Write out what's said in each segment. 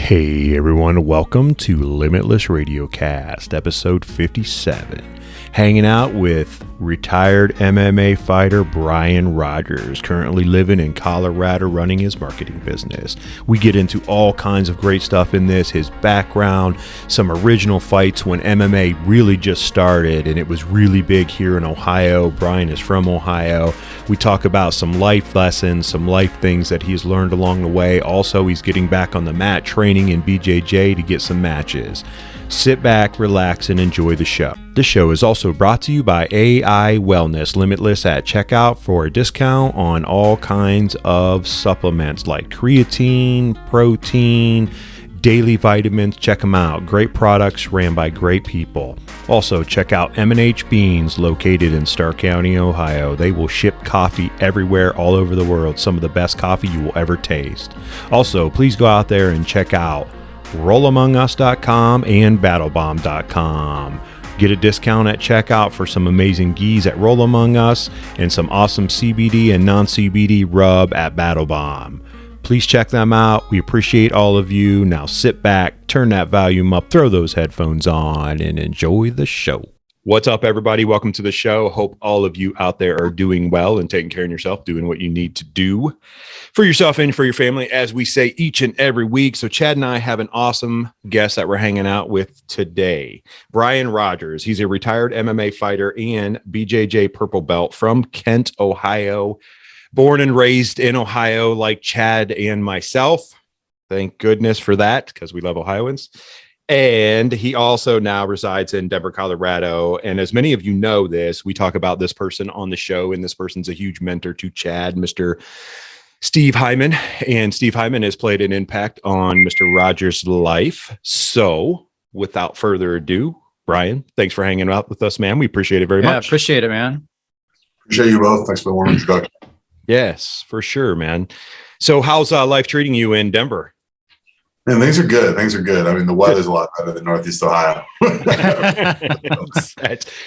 Hey everyone, welcome to Limitless RadioCast, episode 57. Hanging out with retired MMA fighter Brian Rogers, currently living in Colorado running his marketing business. We get into all kinds of great stuff in this, his background, some original fights when MMA really just started and it was really big here in Ohio. Brian is from Ohio. We talk about some life lessons, some life things that he's learned along the way. Also, he's getting back on the mat training in BJJ to get some matches. Sit back, relax, and enjoy the show. This show is also brought to you by AI Wellness, Limitless at checkout for a discount on all kinds of supplements like creatine, protein, daily vitamins. Check them out. Great products ran by great people. Also, check out M&H Beans, located in Stark County, Ohio. They will ship coffee everywhere, all over the world. Some of the best coffee you will ever taste. Also, please go out there and check out RollAmongUs.com and BattleBomb.com. Get a discount at checkout for some amazing gis at Roll Among Us and some awesome CBD and non-CBD rub at BattleBomb. Please check them out. We appreciate all of you. Now sit back, turn that volume up, throw those headphones on, and enjoy the show. What's up, everybody? Welcome to the show. Hope all of you out there are doing well and taking care of yourself, doing what you need to do for yourself and for your family, as we say each and every week. So Chad and I have an awesome guest that we're hanging out with today. Brian Rogers. He's a retired MMA fighter and BJJ purple belt from Kent, Ohio. Born and raised in Ohio like Chad and myself. Thank goodness for that, because we love Ohioans. And he also now resides in Denver, Colorado. And as many of you know this, we talk about this person on the show, and this person's a huge mentor to Chad, Mr. Steve Hyman. And Steve Hyman has played an impact on Mr. Rogers' life. So without further ado, Brian, thanks for hanging out with us, man. We appreciate it very much. Appreciate it, man. Appreciate you both. Thanks for the warm introduction. Yes, for sure, man. So how's life treating you in Denver? Man, things are good. Things are good. I mean, the weather's a lot better than Northeast Ohio. I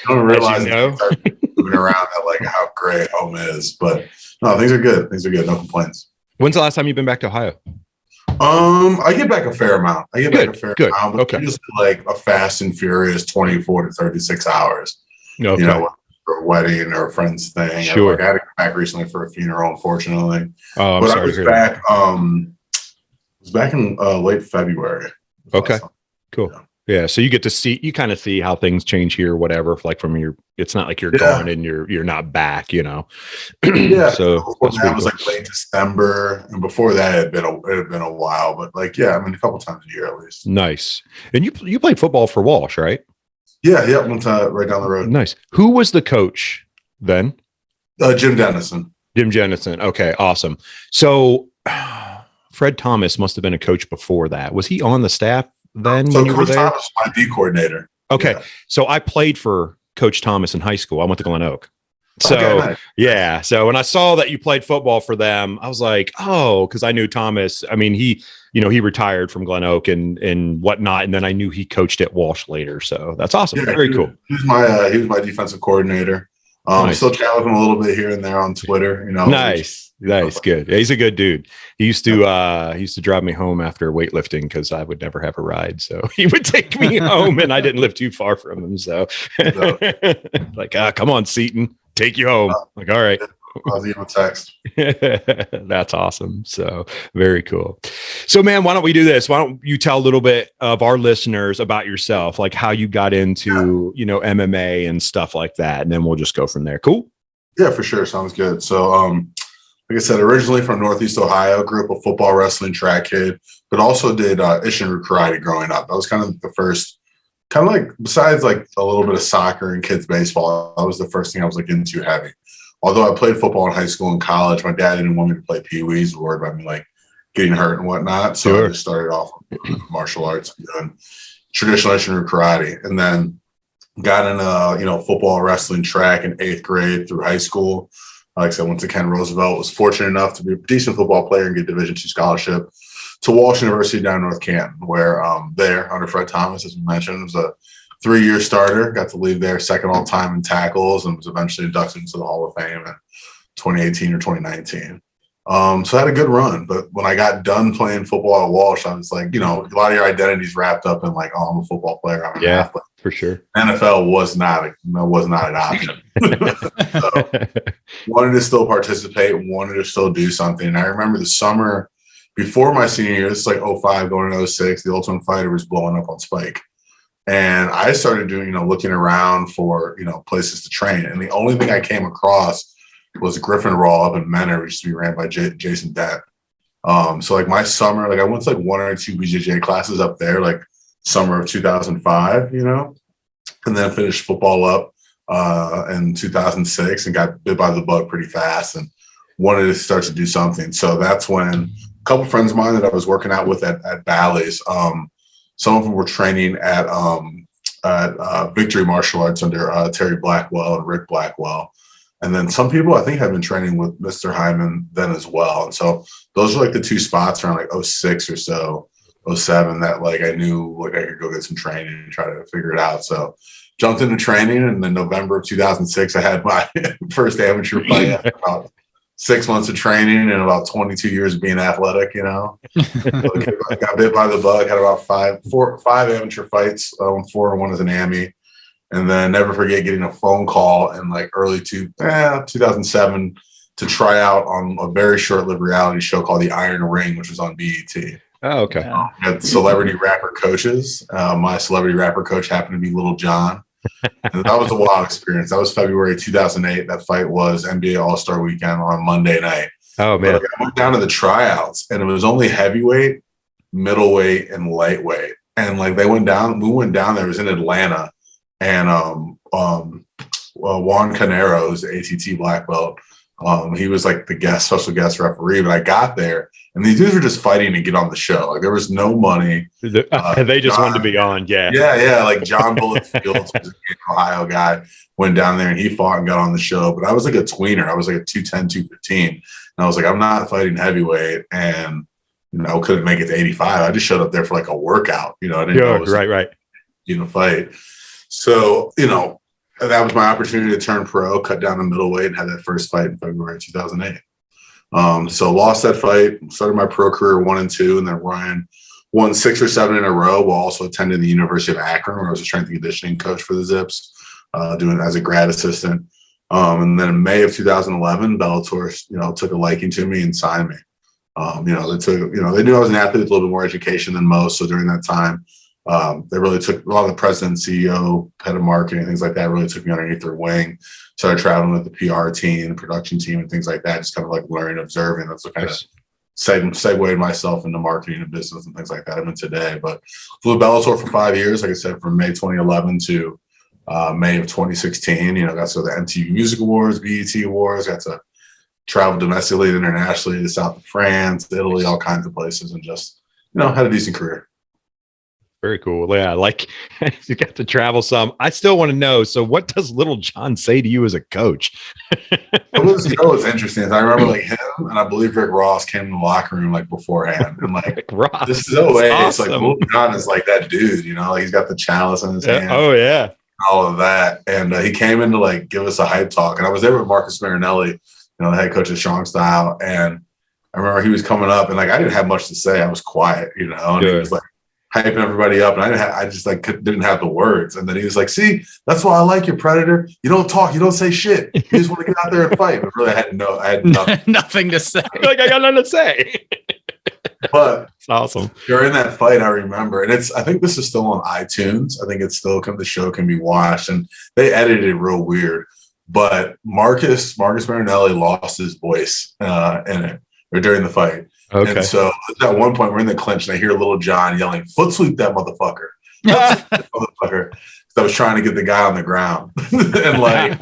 don't realize you start moving around at like how great home is, but no, things are good. Things are good. No complaints. When's the last time you've been back to Ohio? I get back a fair amount. Amount. But Okay. Just like a fast and furious 24 to 36 hours. Okay. You know, for a wedding or a friend's thing. Sure. I had to come back recently for a funeral, unfortunately. Oh, I'm sorry to hear that. I was back in late February. Okay, cool. Yeah, so you get to see, you kind of see how things change here, whatever. Like from your, it's not like you're gone and you're not back, you know. Yeah. So that was like late December, and before that it had been a while, but like a couple times a year at least. Nice. And you played football for Walsh, right? Yeah, one time right down the road. Nice. Who was the coach then? Jim Dennison. Jim Dennison. Okay, awesome. So Fred Thomas must have been a coach before that. Was he on the staff then when you were there? Thomas was my D coordinator. Okay. Yeah. So I played for Coach Thomas in high school. I went to Glen Oak. So, nice. Yeah. So when I saw that you played football for them, I was like, oh, because I knew Thomas. I mean, he retired from Glen Oak and whatnot. And then I knew he coached at Walsh later. So that's awesome. Yeah, Very cool. He was my defensive coordinator. Nice. Still chat with him a little bit here and there on Twitter, you know. Nice. Good. Yeah, he's a good dude. He used to drive me home after weightlifting because I would never have a ride. So he would take me home, and I didn't live too far from him. So like, come on, Seton, take you home. Like, all right. I'll leave a text. That's awesome. So very cool. So, man, why don't we do this? Why don't you tell a little bit of our listeners about yourself, like how you got into, MMA and stuff like that. And then we'll just go from there. Cool. Yeah, for sure. Sounds good. So, like I said, originally from Northeast Ohio, grew up a football, wrestling, track kid, but also did Ishinru karate growing up. That was kind of the first, kind of like, besides like a little bit of soccer and kids baseball, that was the first thing I was like into heavy. Although I played football in high school and college, my dad didn't want me to play peewees, worried about me like getting hurt and whatnot. So I just started off with martial arts and traditional Ishinru karate, and then got into football, wrestling, track in 8th grade through high school. Like I said, went to Canton Roosevelt. Was fortunate enough to be a decent football player and get Division II scholarship to Walsh University down in North Canton, where there under Fred Thomas, as we mentioned, was a 3-year starter. Got to leave there second all time in tackles, and was eventually inducted into the Hall of Fame in 2018 or 2019. So I had a good run, but when I got done playing football at Walsh, I was like, a lot of your identity's wrapped up in like, oh, I'm a football player, I'm an athlete. For sure. NFL was not an option. So wanted to still participate, wanted to still do something. And I remember the summer before my senior year, this is like 05 going to 06, the Ultimate Fighter was blowing up on Spike. And I started doing, looking around for, places to train. And the only thing I came across was Griffin Raw up in Menor, which used to be ran by Jason Dent. So like my summer, like I went to like 1 or 2 BJJ classes up there, like summer of 2005, and then finished football up in 2006 and got bit by the bug pretty fast and wanted to start to do something. So that's when a couple friends of mine that I was working out with at Bally's, some of them were training at Victory Martial Arts under Terry Blackwell and Rick Blackwell. And then some people I think have been training with Mr. Hyman then as well. And so those were like the 2 spots around like 06 or so, 07 that like I knew like I could go get some training and try to figure it out. So jumped into training, and in November of 2006, I had my first amateur fight after about 6 months of training and about 22 years of being athletic, So I got bit by the bug, had about 5 amateur fights, 4 and 1 as an AMI. And then never forget getting a phone call in like early 2007 to try out on a very short-lived reality show called The Iron Ring, which was on BET. Oh, okay. Had celebrity rapper coaches. My celebrity rapper coach happened to be Lil John. And that was a wild experience. That was February 2008. That fight was NBA All-Star Weekend on Monday night. Oh, man. But I went down to the tryouts, and it was only heavyweight, middleweight, and lightweight. And like we went down there, it was in Atlanta. And Juan Canero, who's the ATT black belt, he was like the special guest referee. But I got there, and these dudes were just fighting to get on the show. Like there was no money. They just wanted to be on. Yeah. Like John Bullet Fields, was an Ohio guy, went down there and he fought and got on the show. But I was like a tweener. I was like a 210, 215. And I was like, I'm not fighting heavyweight, and couldn't make it to 85. I just showed up there for like a workout. I didn't know it was right. Fight. So, that was my opportunity to turn pro, cut down to middleweight, and had that first fight in February 2008. So lost that fight, started my pro career 1 and 2, and then Ryan won 6 or 7 in a row while also attending the University of Akron, where I was a strength and conditioning coach for the Zips, doing it as a grad assistant. And then in May of 2011, Bellator, took a liking to me and signed me. They knew I was an athlete with a little bit more education than most. So during that time, they really took a lot of the president, CEO, head of marketing, things like that, really took me underneath their wing. Started traveling with the PR team, the production team, and things like that, just kind of like learning, observing. That's what kind of segued myself into marketing and business and things like that. I'm in today, but flew Bellator for 5 years, like I said, from May 2011 to May of 2016. Got to the MTV Music Awards, BET Awards, got to travel domestically and internationally to South of France, Italy, all kinds of places, and just, had a decent career. Very cool. Yeah, like you got to travel some. I still want to know. So, what does Lil John say to you as a coach? What's interesting is I remember like him and I believe Rick Ross came in the locker room like beforehand, and like Rick Ross, this is no way. Awesome. It's like Lil John is like that dude. Like he's got the chalice in his hand. Oh yeah, all of that. And he came in to like give us a hype talk, and I was there with Marcus Marinelli, the head coach of Strong Style, and I remember he was coming up, and like I didn't have much to say. I was quiet, and Good. He was like hyping everybody up, and I just like didn't have the words. And then he was like, "See, that's why I like you, Predator. You don't talk, you don't say shit. You just want to get out there and fight." But really, I had nothing. Nothing to say. Like I got nothing to say. But it's awesome. During that fight, I remember, and I think this is still on iTunes. I think it's still the show can be watched, and they edited it real weird. But Marcus Marinelli lost his voice in it or during the fight. Okay. And so at one point we're in the clinch, and I hear Lil John yelling, "Foot sweep that motherfucker!" Motherfucker. So I was trying to get the guy on the ground, and like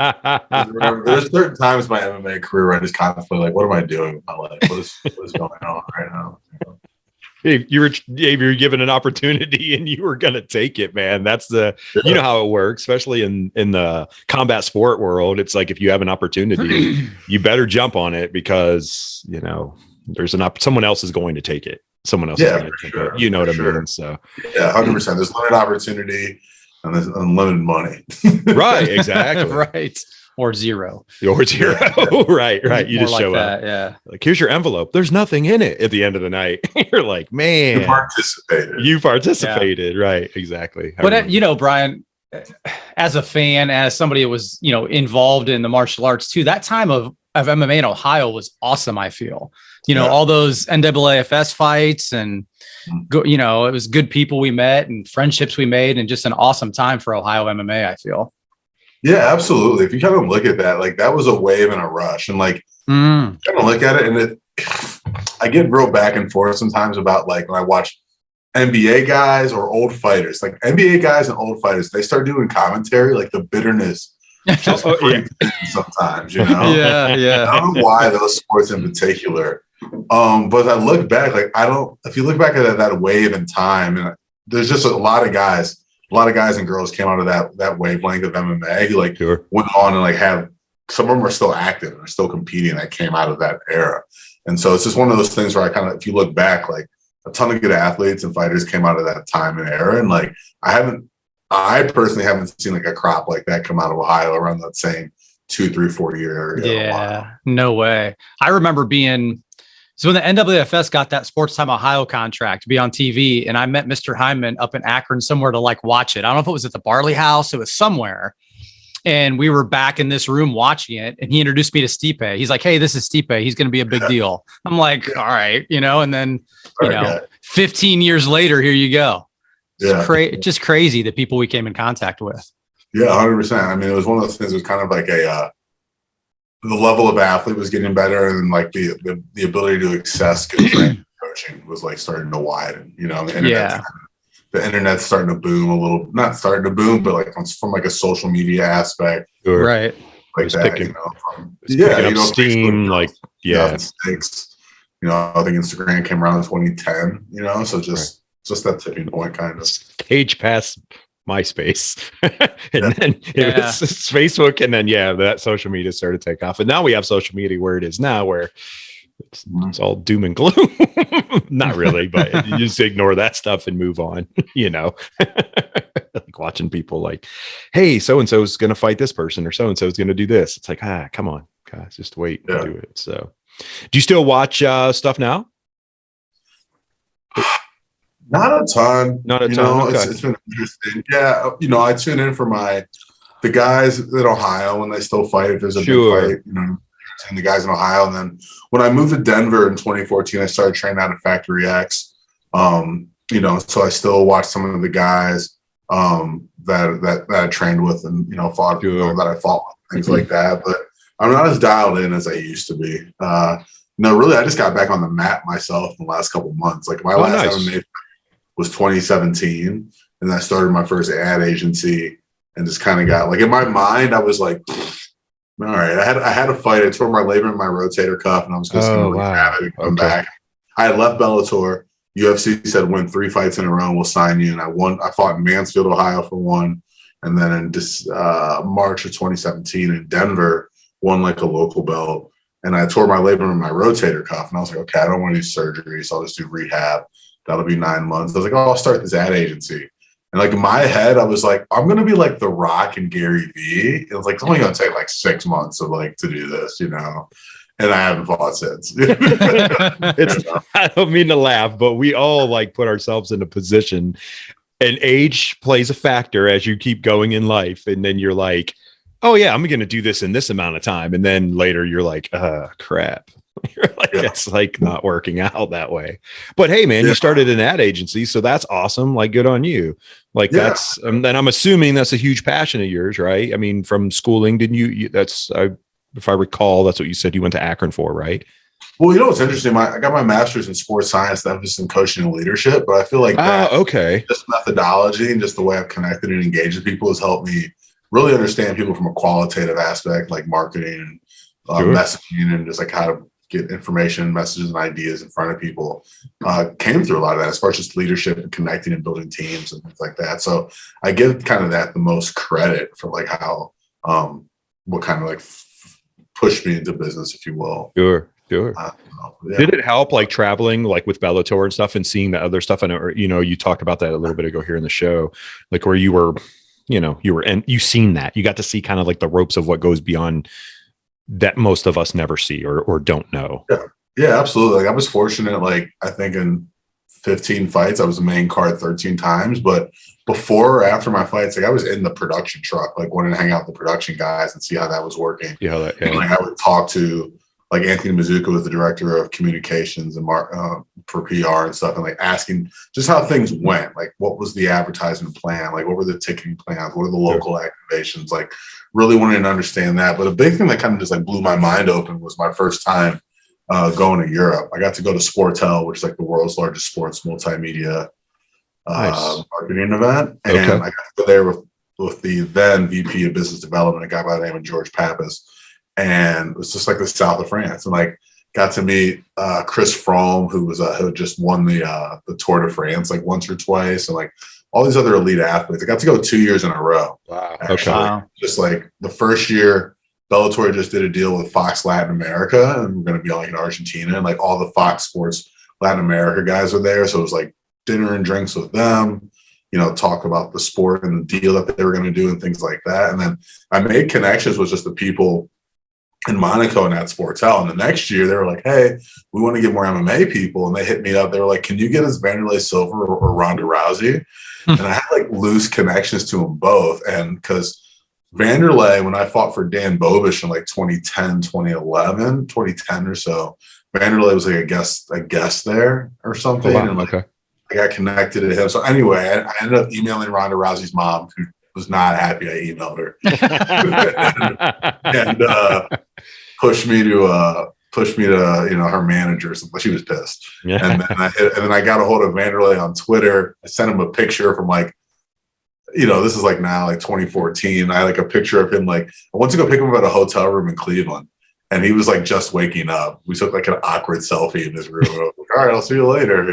there's certain times in my MMA career where I just contemplate like, what am I doing with my life? What is going on right now? You were given an opportunity and you were going to take it, man. That's you know how it works, especially in the combat sport world. It's like, if you have an opportunity, you better jump on it, because, there's someone else is going to take it. Someone else is going to take it. You know what I mean? So yeah, 100%. There's limited opportunity and there's unlimited money. Right. Exactly. Right. or zero. Or zero. Right. You More just like show that, up. yeah. Like, here's your envelope. There's nothing in it at the end of the night. You're like, man, you participated. Yeah. Right. Exactly. But Brian, as a fan, as somebody that was, involved in the martial arts too, that time of MMA in Ohio was awesome. I feel, all those NAAFS fights and, it was good people we met and friendships we made and just an awesome time for Ohio MMA, I feel. Yeah, absolutely. If you kind of look at that, like that was a wave and a rush, and like kind of look at it, and I get real back and forth sometimes about like when I watch NBA guys or old fighters, like NBA guys and old fighters, they start doing commentary, like the bitterness just sometimes, Yeah. I don't know why those sports in particular. But I look back, like if you look back at that wave in time, and there's just a lot of guys and girls came out of that wavelength of MMA who went on and like some of them are still active and are still competing that came out of that era. And so it's just one of those things where if you look back, like a ton of good athletes and fighters came out of that time and era. And like, I personally haven't seen like a crop like that come out of Ohio around that same 2, 3, 4 year area. Yeah, no way. I remember so when the NWFS got that Sports Time Ohio contract to be on TV, and I met Mr. Hyman up in Akron somewhere to like watch it. I don't know if it was at the Barley House, it was somewhere. And we were back in this room watching it, and he introduced me to Stipe. He's like, "Hey, this is Stipe. He's going to be a big deal." I'm like, "All right," and then 15 years later, here you go. It's just crazy the people we came in contact with. Yeah, 100%. I mean, it was one of those things. It was kind of like the level of athlete was getting better, and like the ability to access good coaching was like starting to widen. The internet's starting to boom a little. Not starting to boom, but like from like a social media aspect, right? Like that, picking, steam, Facebook, like I think Instagram came around in 2010. So just that tipping point, kind of page past MySpace, and then it was Facebook, and then that social media started to take off, and now we have social media where it is now, where it's all doom and gloom. Not really, but you just ignore that stuff and move on. Like watching people like, hey, so and so is going to fight this person, or so and so is going to do this. It's like, come on, guys, just wait and do it. So, do you still watch stuff now? Not a ton. Okay. It's been interesting. Yeah, I tune in for the guys in Ohio when they still fight. If there's a big fight, and the guys in Ohio. And then when I moved to Denver in 2014, I started training out of Factory X. So I still watch some of the guys that I trained with and fought that I fought with, things like that. But I'm not as dialed in as I used to be. Really, I just got back on the mat myself in the last couple of months. Like my last MMA was 2017, and I started my first ad agency and just kind of got like in my mind, I was like, all right, I had a fight. I tore my labrum in my rotator cuff, and I was just going to rehab it and come back. I had left Bellator. UFC said win 3 fights in a row, we'll sign you. And I won. I fought in Mansfield, Ohio for one, and then in March of 2017 in Denver, won like a local belt. And I tore my labrum in my rotator cuff, and I was like, okay, I don't want to do surgery, so I'll just do rehab. That'll be 9 months. I was like, I'll start this ad agency. And like in my head, I was like, I'm gonna be like The Rock and Gary Vee. It was like it's only gonna take like 6 months to do this, And I haven't fought since. I don't mean to laugh, but we all like put ourselves in a position, and age plays a factor as you keep going in life. And then you're like, oh yeah, I'm gonna do this in this amount of time. And then later you're like, crap. You're like, it's like not working out that way. But hey, man, you started an ad agency, so that's awesome. Like, good on you. Like that's, then I'm assuming that's a huge passion of yours, right? I mean, from schooling, didn't you if I recall, that's what you said you went to Akron for, right? Well, what's interesting? I got my master's in sports science, that was in coaching and leadership, but I feel like just methodology and just the way I've connected and engaged with people has helped me really understand people from a qualitative aspect, like marketing and messaging, and just like how to get information, messages, and ideas in front of people. Came through a lot of that as far as just leadership and connecting and building teams and things like that. So I give kind of that the most credit for like how what kind of like pushed me into business, if you will. Sure. Did it help like traveling like with Bellator and stuff and seeing the other stuff? I know, you talked about that a little bit ago here in the show, like where you were you were, and you seen that, you got to see kind of like the ropes of what goes beyond that most of us never see or don't know. Yeah, absolutely. Like I was fortunate, like I think in 15 fights, I was the main card 13 times, but before or after my fights, like I was in the production truck, like wanting to hang out with the production guys and see how that was working. Yeah. And, like I would talk to like Anthony Mizuka was the director of communications and for PR and stuff, and like asking just how things went, like what was the advertisement plan, like what were the ticketing plans, what are the local activations, like really wanting to understand that. But a big thing that kind of just like blew my mind open was my first time going to Europe. I got to go to Sportel, which is like the world's largest sports multimedia marketing event. And I got to go there with the then VP of business development, a guy by the name of George Pappas. And it was just like the south of France. And like got to meet Chris Froome, who had just won the Tour de France like once or twice, and like all these other elite athletes. I got to go 2 years in a row. Wow. Actually. Okay. Just like the first year, Bellator just did a deal with Fox Latin America, and we're going to be like in Argentina, and like all the Fox Sports Latin America guys were there. So it was like dinner and drinks with them, talk about the sport and the deal that they were going to do and things like that. And then I made connections with just the people in Monaco and at Sportel. And the next year they were like, hey, we want to get more MMA people. And they hit me up. They were like, can you get us Vanderlei Silva or Ronda Rousey? And I had like loose connections to them both. And because Vanderlei, when I fought for Dan Bobish in like 2010 or so, Vanderlei was like a guest there or something. Wow. And like, I got connected to him. So anyway, I ended up emailing Ronda Rousey's mom, who was not happy I emailed her, and pushed me to her manager. She was pissed. Yeah. And then I got a hold of Vanderlei on Twitter. I sent him a picture from like, this is like now like 2014. I had like a picture of him. Like I went to go pick him up at a hotel room in Cleveland, and he was like just waking up. We took like an awkward selfie in his room. I was like, all right, I'll see you later.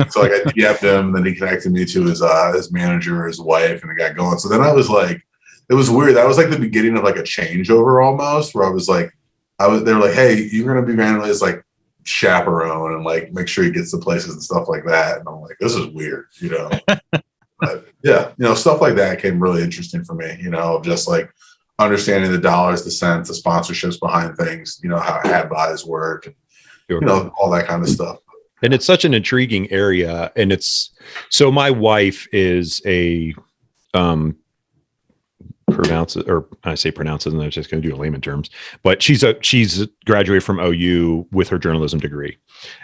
So like I DM'd him, and then he connected me to his manager, his wife, and it got going. So then I was like, it was weird. That was like the beginning of like a changeover almost, where I was like, they were like, hey, you're gonna be Vanderlei's like chaperone and like make sure he gets to places and stuff like that. And I'm like, this is weird, But yeah, stuff like that came really interesting for me, of just like understanding the dollars, the cents, the sponsorships behind things, how ad buys work, and, all that kind of stuff. And it's such an intriguing area. And so my wife is a, pronounces, and I was just going to do it in layman terms, but she's graduated from OU with her journalism degree.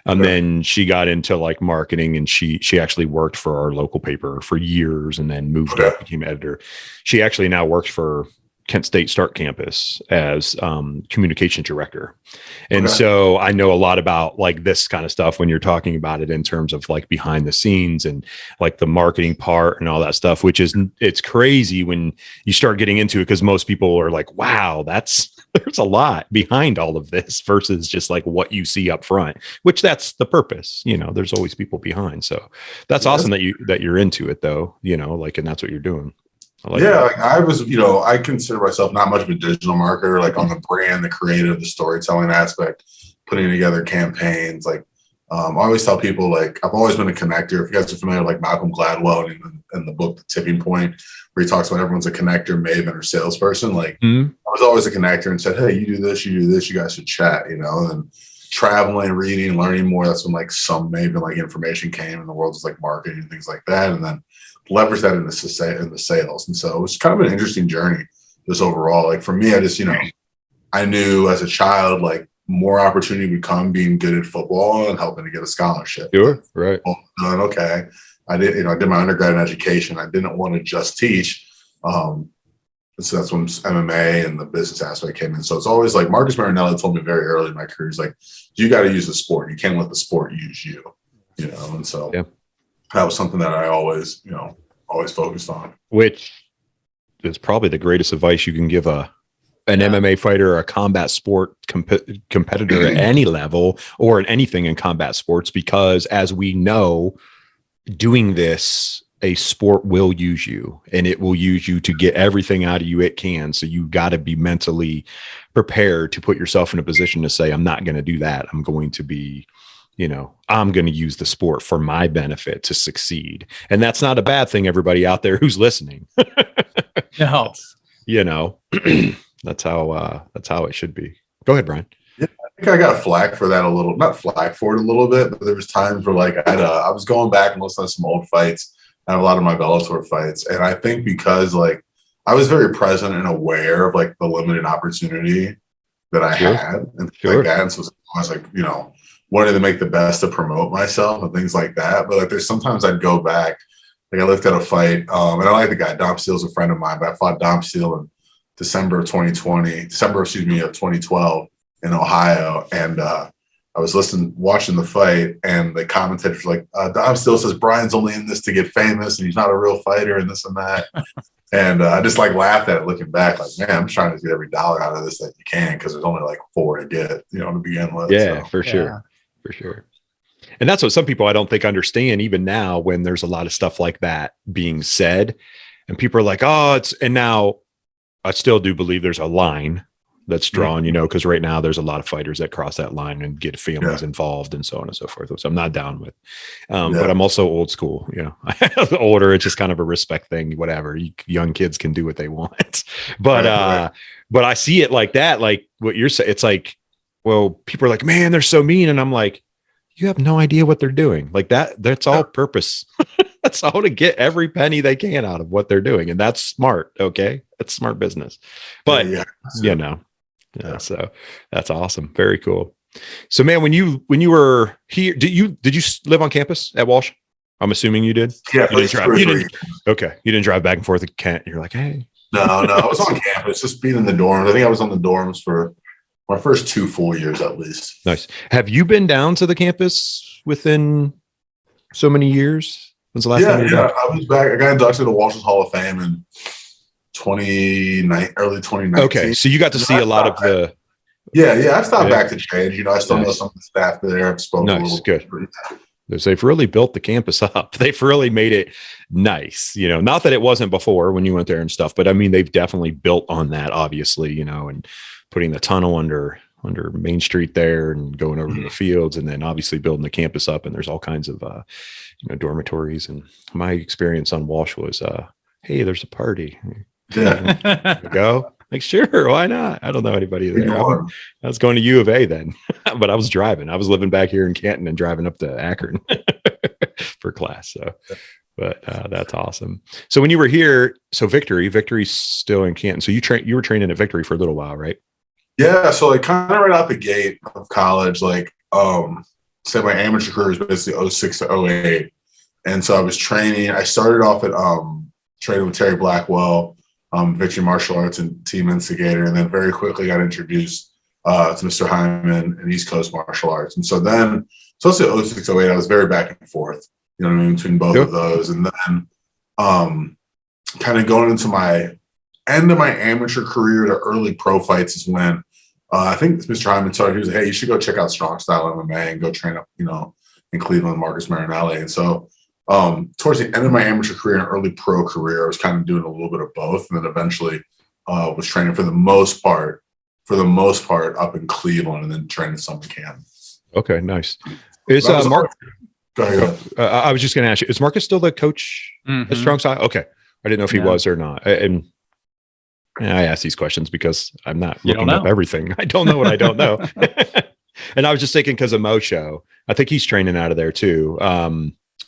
And then she got into like marketing, and she actually worked for our local paper for years and then moved up, became editor. She actually now works for Kent State Start Campus as communication director. And so I know a lot about like this kind of stuff when you're talking about it in terms of like behind the scenes and like the marketing part and all that stuff, it's crazy when you start getting into it, because most people are like, wow, there's a lot behind all of this versus just like what you see up front, which that's the purpose. There's always people behind. So that's awesome that you're into it though, and that's what you're doing. Like I was, I consider myself not much of a digital marketer, like on the brand, the creative, the storytelling aspect, putting together campaigns. Like I always tell people, like I've always been a connector. If you guys are familiar with like Malcolm Gladwell in the book, The Tipping Point, where he talks about everyone's a connector, maven, or salesperson. Like I was always a connector and said, hey, you do this, you guys should chat, and traveling, reading, learning more. That's when like some maven like information came in the world of like marketing and things like that. And then leverage that in the sales. And so it was kind of an interesting journey just overall. Like for me, I just, I knew as a child, like more opportunity would come being good at football and helping to get a scholarship. Sure. Right. Well, okay. I did my undergrad in education. I didn't want to just teach. So that's when MMA and the business aspect came in. So it's always like Marcus Marinelli told me very early in my career, he's like, you got to use the sport. You can't let the sport use you, and so that was something that I always focused on. Which is probably the greatest advice you can give an MMA fighter or a combat sport competitor at any level or in anything in combat sports, because as we know, doing this, a sport will use you, and it will use you to get everything out of you it can. So you got to be mentally prepared to put yourself in a position to say, I'm not going to do that. I'm going to be, I'm going to use the sport for my benefit to succeed. And that's not a bad thing, everybody out there who's listening. No. You know, that's how it should be. Go ahead, Brian. Yeah, I think I got flack for that a little, not flack for it a little bit, but there was times where like I was going back and listening to some old fights. I have a lot of my Bellator fights. And I think because like I was very present and aware of like the limited opportunity that I had and things like that. And so I was like, you know, wanted to make the best to promote myself and things like that. But like there's sometimes I'd go back, like I looked at a fight, and I like the guy. Dom Steele's a friend of mine, but I fought Dom Steele in December of 2012 in Ohio. And I was watching the fight, and the commentators were like, Dom Steele says Brian's only in this to get famous and he's not a real fighter and this and that. And I just like laughed at it looking back, like, man, I'm trying to get every dollar out of this that you can, because there's only like 4 to get, you know, to begin with. Yeah, so. For sure. And that's what some people I don't think understand even now, when there's a lot of stuff like that being said and people are like, oh, and now I still do believe there's a line that's drawn, you know, because right now there's a lot of fighters that cross that line and get families involved and so on and so forth, which I'm not down with. But I'm also old school, you know, older. It's just kind of a respect thing, whatever. Young kids can do what they want. But but I see it like that, like what you're saying. It's like, well, people are like, man, they're so mean. And I'm like, you have no idea what they're doing. Like that's all purpose. That's all to get every penny they can out of what they're doing. And that's smart. Okay. That's smart business. But you know, so that's awesome. Very cool. So man, when you were here, did you live on campus at Walsh? I'm assuming you did. Yeah. You didn't drive back and forth to Kent. You're like, hey. No, I was on campus, just being in the dorms. I think I was on the dorms for my first 2 full years at least. Nice. Have you been down to the campus within so many years? When's the last time you were back? I was back. I got inducted to Walsh's Hall of Fame in early 2019. Okay, so you got to see a lot of the. Yeah. I stopped back to change. You know, I still know some of the staff there. I've spoken a little good. They've really built the campus up. They've really made it nice. You know, not that it wasn't before when you went there and stuff, but I mean, they've definitely built on that, obviously. You know, and putting the tunnel under Main Street there and going over to the fields, and then obviously building the campus up. And there's all kinds of dormitories. And my experience on Walsh was, hey, there's a party. Yeah. Go. Like, sure, why not? I don't know anybody there. I was going to U of A then, but I was driving. I was living back here in Canton and driving up to Akron for class. So, but that's awesome. So when you were here, so Victory's still in Canton. So you were training at Victory for a little while, right? Yeah. So like kind of right out the gate of college, like say my amateur career was basically 06 to 08. And so I was training. I started off at training with Terry Blackwell, Victory Martial Arts and team instigator, and then very quickly got introduced to Mr. Hyman and East Coast Martial Arts. And so then, so 06, 08, I was very back and forth, you know what I mean, between both of those. And then kind of going into my end of my amateur career to early pro fights is when I think Mr. Hyman started. He was like, hey, you should go check out Strong Style MMA and go train up, you know, in Cleveland, Marcus Marinelli. And so towards the end of my amateur career and early pro career, I was kind of doing a little bit of both, and then eventually was training for the most part up in Cleveland, and then training some in Canton. Okay, nice. Is Mark? Go ahead. I was just going to ask you: is Marcus still the coach at Strong Style? Okay, I didn't know if he was or not. And I ask these questions because I'm not looking up everything. I don't know what I don't know. And I was just thinking because of Mo Show, I think he's training out of there too.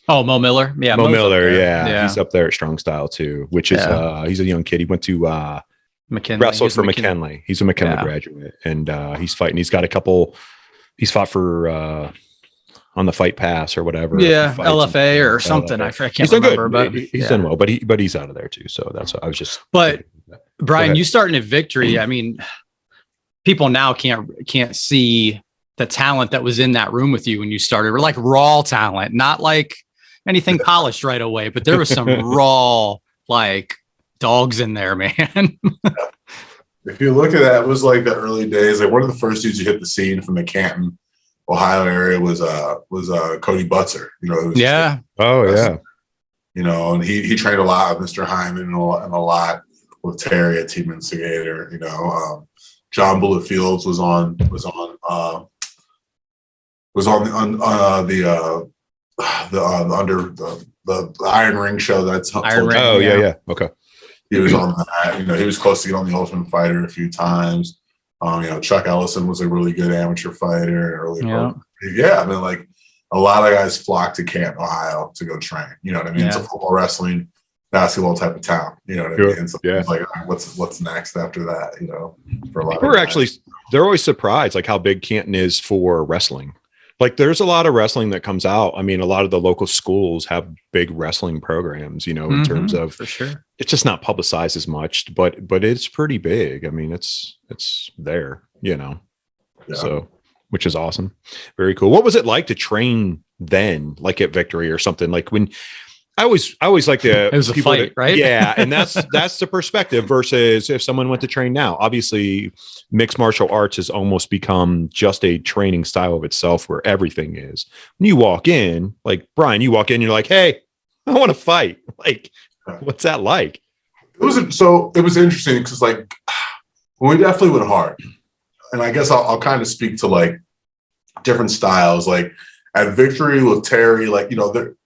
Mo Miller. Yeah. Mo Miller. Yeah. He's up there at Strong Style too, which is, he's a young kid. He went to, McKinley. Wrestled for McKinley. He's a McKinley graduate, and he's fighting. He's got he's fought for, on the Fight Pass or whatever. Yeah. LFA or something. LFA. I can't remember, but he's done well, but he's out of there too. So that's what I was just, Brian, you starting at Victory. I mean, people now can't see the talent that was in that room with you when you started. We're like raw talent, not like anything polished right away, but there was some raw, like dogs in there, man. If you look at that, it was like the early days. Like one of the first dudes who hit the scene from the Canton, Ohio area was Cody Butzer. You know, you know, and he trained a lot with Mr. Hyman and a lot with Terry at Team Instigator. You know, John Bullet Fields was on the Iron Ring show. That's Iron Ring. Oh yeah. Okay. he was on that. He was close to get on the Ultimate Fighter a few times. Chuck Ellison was a really good amateur fighter. Yeah, I mean, like a lot of guys flock to Canton, Ohio to go train. You know what I mean? Yeah. It's a football, wrestling, basketball type of town. You know what I mean? So it's like, what's next after that? For a lot of guys. They're always surprised like how big Canton is for wrestling. Like there's a lot of wrestling that comes out. I mean, a lot of the local schools have big wrestling programs, in terms of, for sure. It's just not publicized as much, but it's pretty big. I mean, it's there, so, which is awesome. Very cool. What was it like to train then, like at Victory or something? Like when I always like to, it was a fight, right? Yeah. And that's the perspective versus if someone went to train now. Obviously mixed martial arts has almost become just a training style of itself where everything is. When you walk in, like Brian, you're like, hey, I want to fight. Like, what's that like? It was interesting because like we definitely went hard. And I guess I'll kind of speak to like different styles. Like at Victory with Terry, like,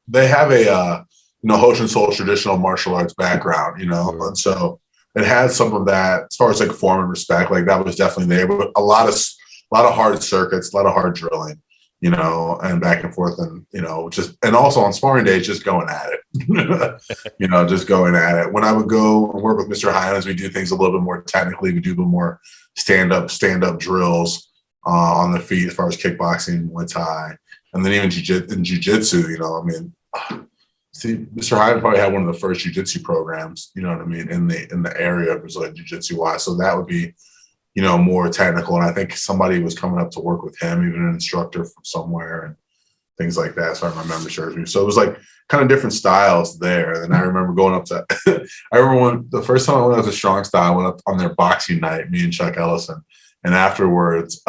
they have a, Hoshin Soul traditional martial arts background, and so it had some of that as far as like form and respect, like that was definitely there, but a lot of hard circuits, a lot of hard drilling, and back and forth, and and also on sparring days, just going at it, just going at it. When I would go and work with Mr. Hyman, we do things a little bit more technically, we do a little more stand up drills on the feet as far as kickboxing, Muay Thai, and then even Jiu Jitsu, I mean. See, Mr. Hyman probably had one of the first Jiu Jitsu programs, in the area of Brazilian Jiu Jitsu wise. So that would be, more technical. And I think somebody was coming up to work with him, even an instructor from somewhere and things like that. So my memory serves me. So it was like kind of different styles there. And then I remember going up to, I remember when the first time I went up to Strong Style, I went up on their boxing night, me and Chuck Ellison. And afterwards,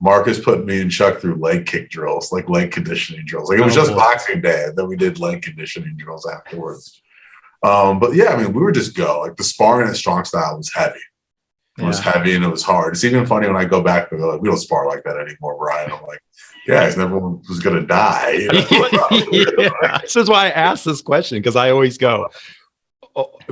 Marcus put me and Chuck through leg kick drills, like leg conditioning drills. Like it was just boxing day, and then we did leg conditioning drills afterwards. But yeah, I mean, we were just like the sparring at Strong Style was heavy. It was heavy and it was hard. It's even funny when I go back, they're like, we don't spar like that anymore, Brian. I'm like, guys, everyone was going to die. This is why I asked this question, because I always go,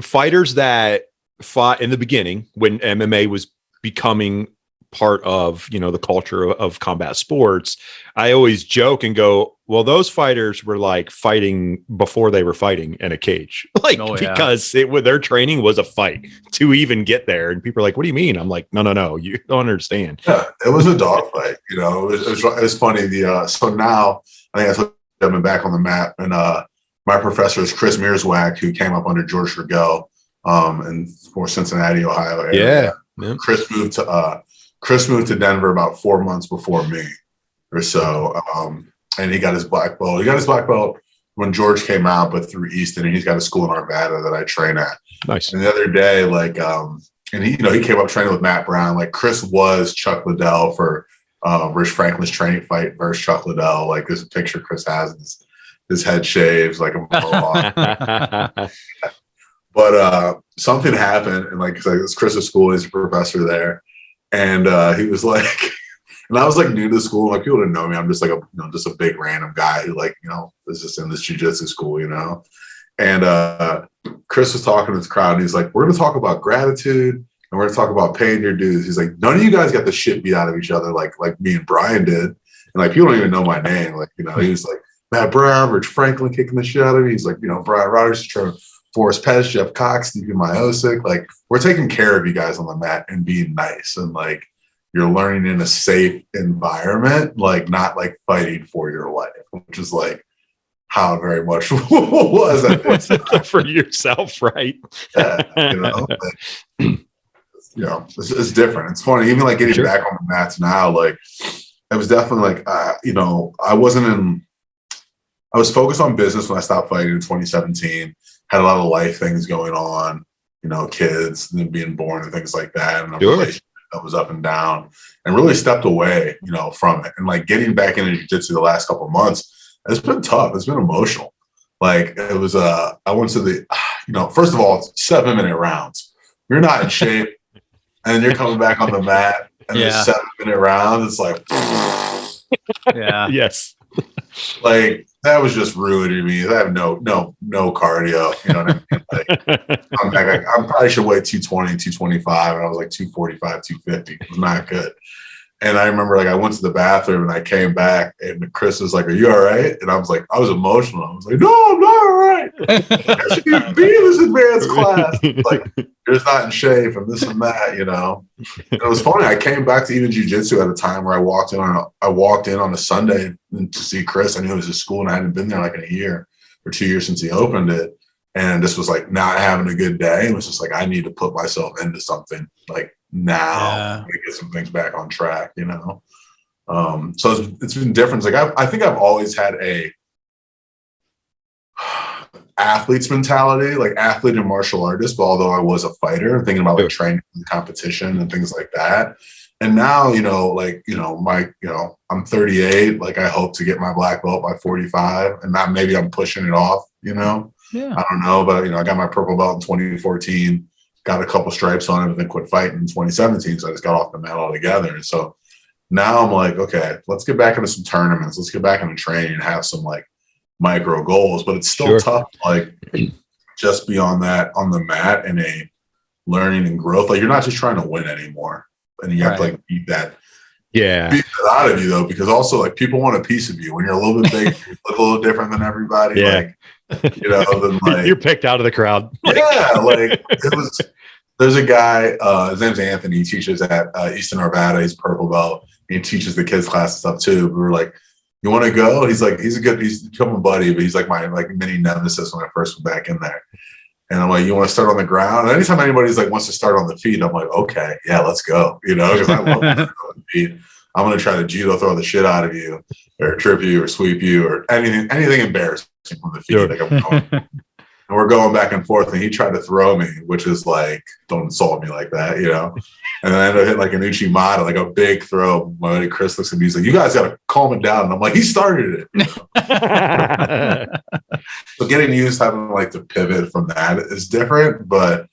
fighters that fought in the beginning when MMA was becoming part of the culture of combat sports, I always joke and go, well, those fighters were like fighting before they were fighting in a cage, because their training was a fight to even get there. And people are like, what do you mean? I'm like, no, you don't understand. Yeah, it was a dog fight. It was funny. So now I think I've been back on the map, and my professor is Chris Mearswack, who came up under George Rigel in Cincinnati, Ohio area. Yeah. Chris moved to Denver about 4 months before me or so. And he got his black belt. He got his black belt when George came out, but through Easton, and he's got a school in Arvada that I train at. Nice. And the other day, and he came up training with Matt Brown. Like Chris was Chuck Liddell for Rich Franklin's training fight versus Chuck Liddell. Like there's a picture Chris has, his head shaves like a mohawk. But something happened, and like it's Chris's school, he's a professor there. And he was like, and I was like new to the school, like people didn't know me. I'm just like just a big random guy who is just in this jiu-jitsu school, And Chris was talking to the crowd, and he's like, we're going to talk about gratitude, and we're going to talk about paying your dues. He's like, none of you guys got the shit beat out of each other like me and Brian did. And like people don't even know my name. Like, he was like, Matt Brown, Rich Franklin kicking the shit out of me. He's like, Brian Rogers, Trevor Forrest Pez, Jeff Cox, Stevie Myosic. Like, we're taking care of you guys on the mat and being nice, and like you're learning in a safe environment, like not like fighting for your life, which is like how it very much was at this time. For yourself, right? Yeah, it's different. It's funny, even like getting back on the mats now. Like, it was definitely like I was focused on business when I stopped fighting in 2017. Had a lot of life things going on, kids and then being born and things like that. And a relationship that was up and down, and really stepped away, from it. And like getting back into jiu-jitsu the last couple of months, it's been tough. It's been emotional. Like it was, I went to the, first of all, 7-minute rounds. You're not in shape, and you're coming back on the mat, and there's 7-minute rounds. It's like, yes. Like that was just ruining me. I have no cardio. You know what I mean? Like, I probably should weigh 220, 225, and I was like 245, 250. It was not good. And I remember like I went to the bathroom and I came back and Chris was like, "Are you all right?" And I was emotional. I was like, "No, I'm not all right. I should even be in this advanced class. Like, you're just not in shape and this and that, you know." And it was funny. I came back to even Jiu Jitsu at a time where I walked in on a Sunday to see Chris. I knew it was his school and I hadn't been there like in a year or 2 years since he opened it. And this was like not having a good day. It was just like I need to put myself into something like now to get some things back on track, you know. So it's been different. Like I think I've always had a athlete's mentality, like athlete and martial artist, but although I was a fighter, thinking about like training and competition and things like that. And now, I'm 38, like I hope to get my black belt by 45, and not maybe I'm pushing it off, you know. Yeah. I don't know, but I got my purple belt in 2014, got a couple stripes on it, and then quit fighting in 2017. So I just got off the mat altogether. And so now I'm like, okay, let's get back into some tournaments. Let's get back into training and have some like micro goals. But it's still tough, like just beyond that on the mat and a learning and growth. Like you're not just trying to win anymore, and you have to like beat that out of you though, because also like people want a piece of you when you're a little bit big, you look a little different than everybody. Like, then like you're picked out of the crowd. There's a guy, his name's Anthony. He teaches at Eastern Nevada. He's purple belt. He teaches the kids class and stuff too. We were like, "You want to go?" He's like, he's become a buddy, but he's like my like mini nemesis when I first went back in there. And I'm like, "You want to start on the ground?" And anytime anybody's like wants to start on the feet, I'm like, "Okay, yeah, let's go." You know, because I love to start on the feet. I'm gonna try to judo throw the shit out of you, or trip you, or sweep you, or anything embarrassing from the feet. Like I'm going. And we're going back and forth, and he tried to throw me, which is like, don't insult me like that, you know? And then I ended up hitting like an Uchimata, like a big throw. My buddy Chris looks at me, he's like, "You guys got to calm it down." And I'm like, he started it. You know? So getting used to having like to pivot from that is different. But,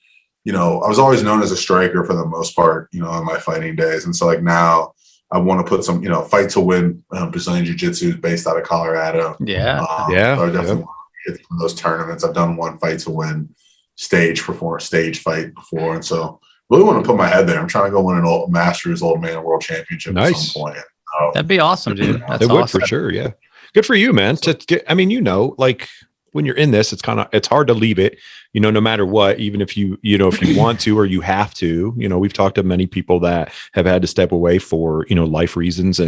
I was always known as a striker for the most part, in my fighting days. And so like now I want to put some, fight to win Brazilian Jiu-Jitsu based out of Colorado. So I definitely from those tournaments. I've done one fight to win stage fight before, and so really want to put my head there. I'm trying to go win an Masters Old Man World Championship at some point. So, that'd be awesome, dude. That's it would for sure. Yeah, good for you, man. To get, like when you're in this, it's hard to leave it. No matter what, even if you want to or you have to. We've talked to many people that have had to step away for life reasons,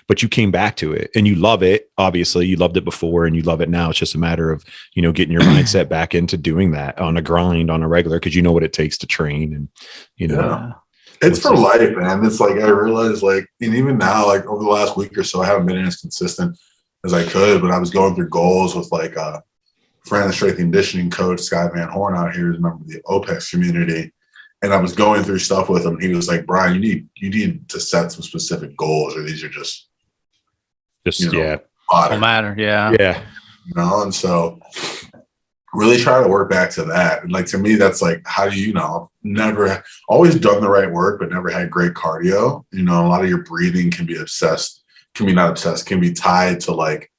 but you came back to it and you love it. Obviously, you loved it before and you love it now. It's just a matter of getting your mindset back into doing that on a grind, on a regular, because you know what it takes to train and It's for life, man. It's like I realized, like, and even now, like over the last week or so, I haven't been as consistent as I could, but I was going through goals with like friend, the strength and conditioning coach, Scott Van Horn out here, is a member of the OPEX community. And I was going through stuff with him. He was like, "Brian, you need to set some specific goals, or these are just don't matter." Yeah. And so really try to work back to that. And like, to me, that's like, how do never always done the right work, but never had great cardio. A lot of your breathing can be tied to like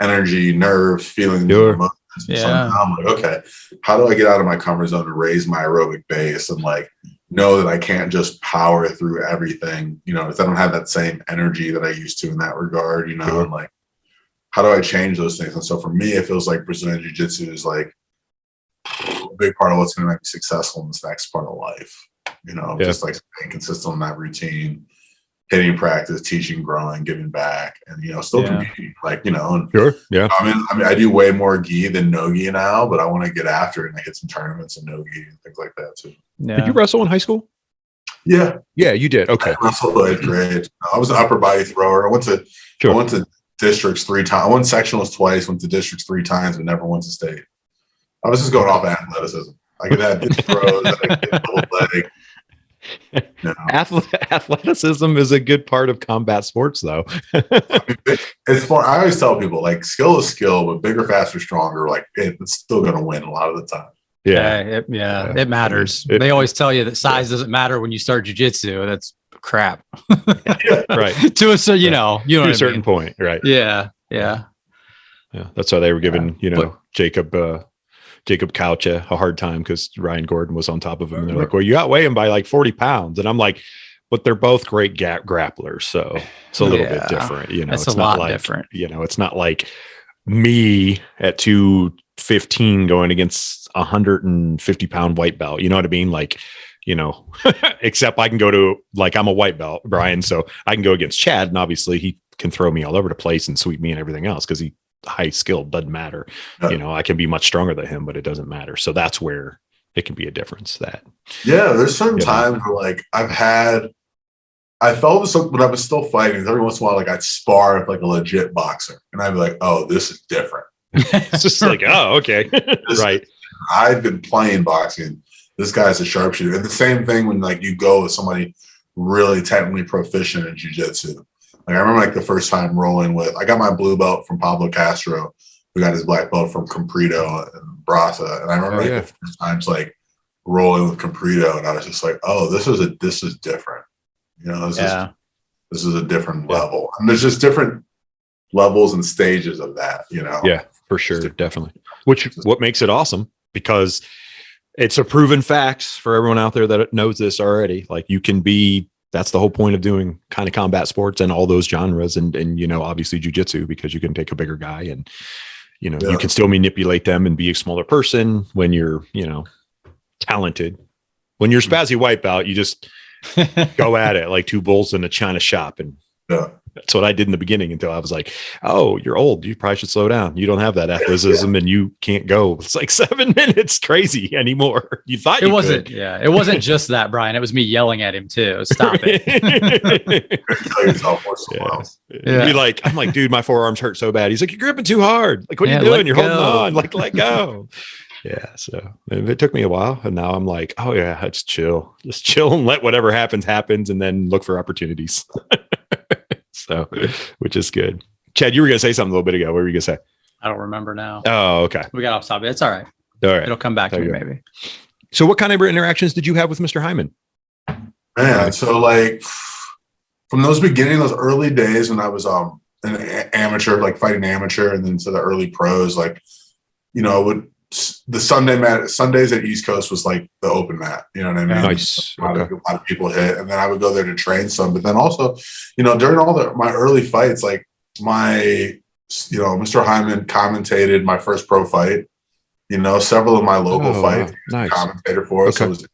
energy, nerves, feelings, emotions. So I'm like, okay, how do I get out of my comfort zone and raise my aerobic base and like know that I can't just power through everything, if I don't have that same energy that I used to in that regard, and like, how do I change those things? And so for me, it feels like Brazilian Jiu-Jitsu is like a big part of what's going to make me successful in this next part of life, just like staying consistent on that routine, hitting practice, teaching, growing, giving back, and still competing. Like, and I do way more gi than no gi now, but I want to get after it and I hit some tournaments and no gi and things like that too. Did you wrestle in high school? Yeah, you did. Okay, I wrestled in 8th grade. I was an upper body thrower. I went to districts 3 times. I won sectionals twice. Went to districts 3 times, but never went to state. I was just going off athleticism. I could have good throws. I could double leg. Athleticism is a good part of combat sports, though. It's fun. I always tell people, like, skill is skill, but bigger, faster, stronger, like, it's still going to win a lot of the time. It matters. They always tell you that size doesn't matter when you start jiu-jitsu. That's crap. Right. To a certain, to a certain point. Right. Yeah. Yeah. That's why they were giving, Jacob Couch a hard time because Ryan Gordon was on top of him. And they're like, well, you outweigh him by like 40 pounds. And I'm like, but they're both great grapplers. So it's a little bit different, It's it's a not lot like, different. It's not like me at 215 going against 150-pound white belt. You know what I mean? Like, except I can go to, like, I'm a white belt, Brian. So I can go against Chad, and obviously he can throw me all over the place and sweep me and everything else because he high skilled, doesn't matter. I can be much stronger than him, but it doesn't matter. So that's where it can be a difference. There's certain times where like I felt this when I was still fighting. Every once in a while, like I'd spar with like a legit boxer, and I'd be like, "Oh, this is different." It's just like, oh, okay, right. I've been playing boxing. This guy's a sharpshooter, and the same thing when like you go with somebody really technically proficient in jiu-jitsu. Like I remember like the first time rolling with, I got my blue belt from Pablo Castro, who got his black belt from Compredo and Brasa. And I remember the first times like rolling with Compredo, and I was just like, oh, this is different. This is a different level. And there's just different levels and stages of that, Yeah, for sure. Definitely. What makes it awesome, because it's a proven facts for everyone out there that knows this already. Like that's the whole point of doing kind of combat sports and all those genres and obviously jiu-jitsu, because you can take a bigger guy and, you can still manipulate them and be a smaller person when you're, talented. When you're spazzy white belt, you just go at it like two bulls in a china shop. And that's what I did in the beginning until I was like, oh, you're old. You probably should slow down. You don't have that athleticism and you can't go. It's like 7 minutes crazy anymore. You thought it wasn't. Could. Yeah. It wasn't just that, Brian. It was me yelling at him too. Stop it. Yeah. I'm like, dude, my forearms hurt so bad. He's like, you're gripping too hard. Like, what are you doing? You're holding on. Like, let go. Yeah. So it took me a while. And now I'm like, oh yeah, let's chill. Just chill and let whatever happens, and then look for opportunities. So, which is good. Chad, you were going to say something a little bit ago. What were you going to say? I don't remember now. Oh, okay. We got off topic. It's all right. All right. It'll come back to me maybe. So what kind of interactions did you have with Mr. Hyman? Man, so like from those early days when I was an amateur, like fighting amateur, and then to the early pros, like, the Sundays at East Coast was like the open mat, you know what I mean? Nice. A lot of people hit, and then I would go there to train some. But then also, during all my early fights, like Mr. Hyman commentated my first pro fight. Several of my local fights, nice. Commentator for us. Okay. So it was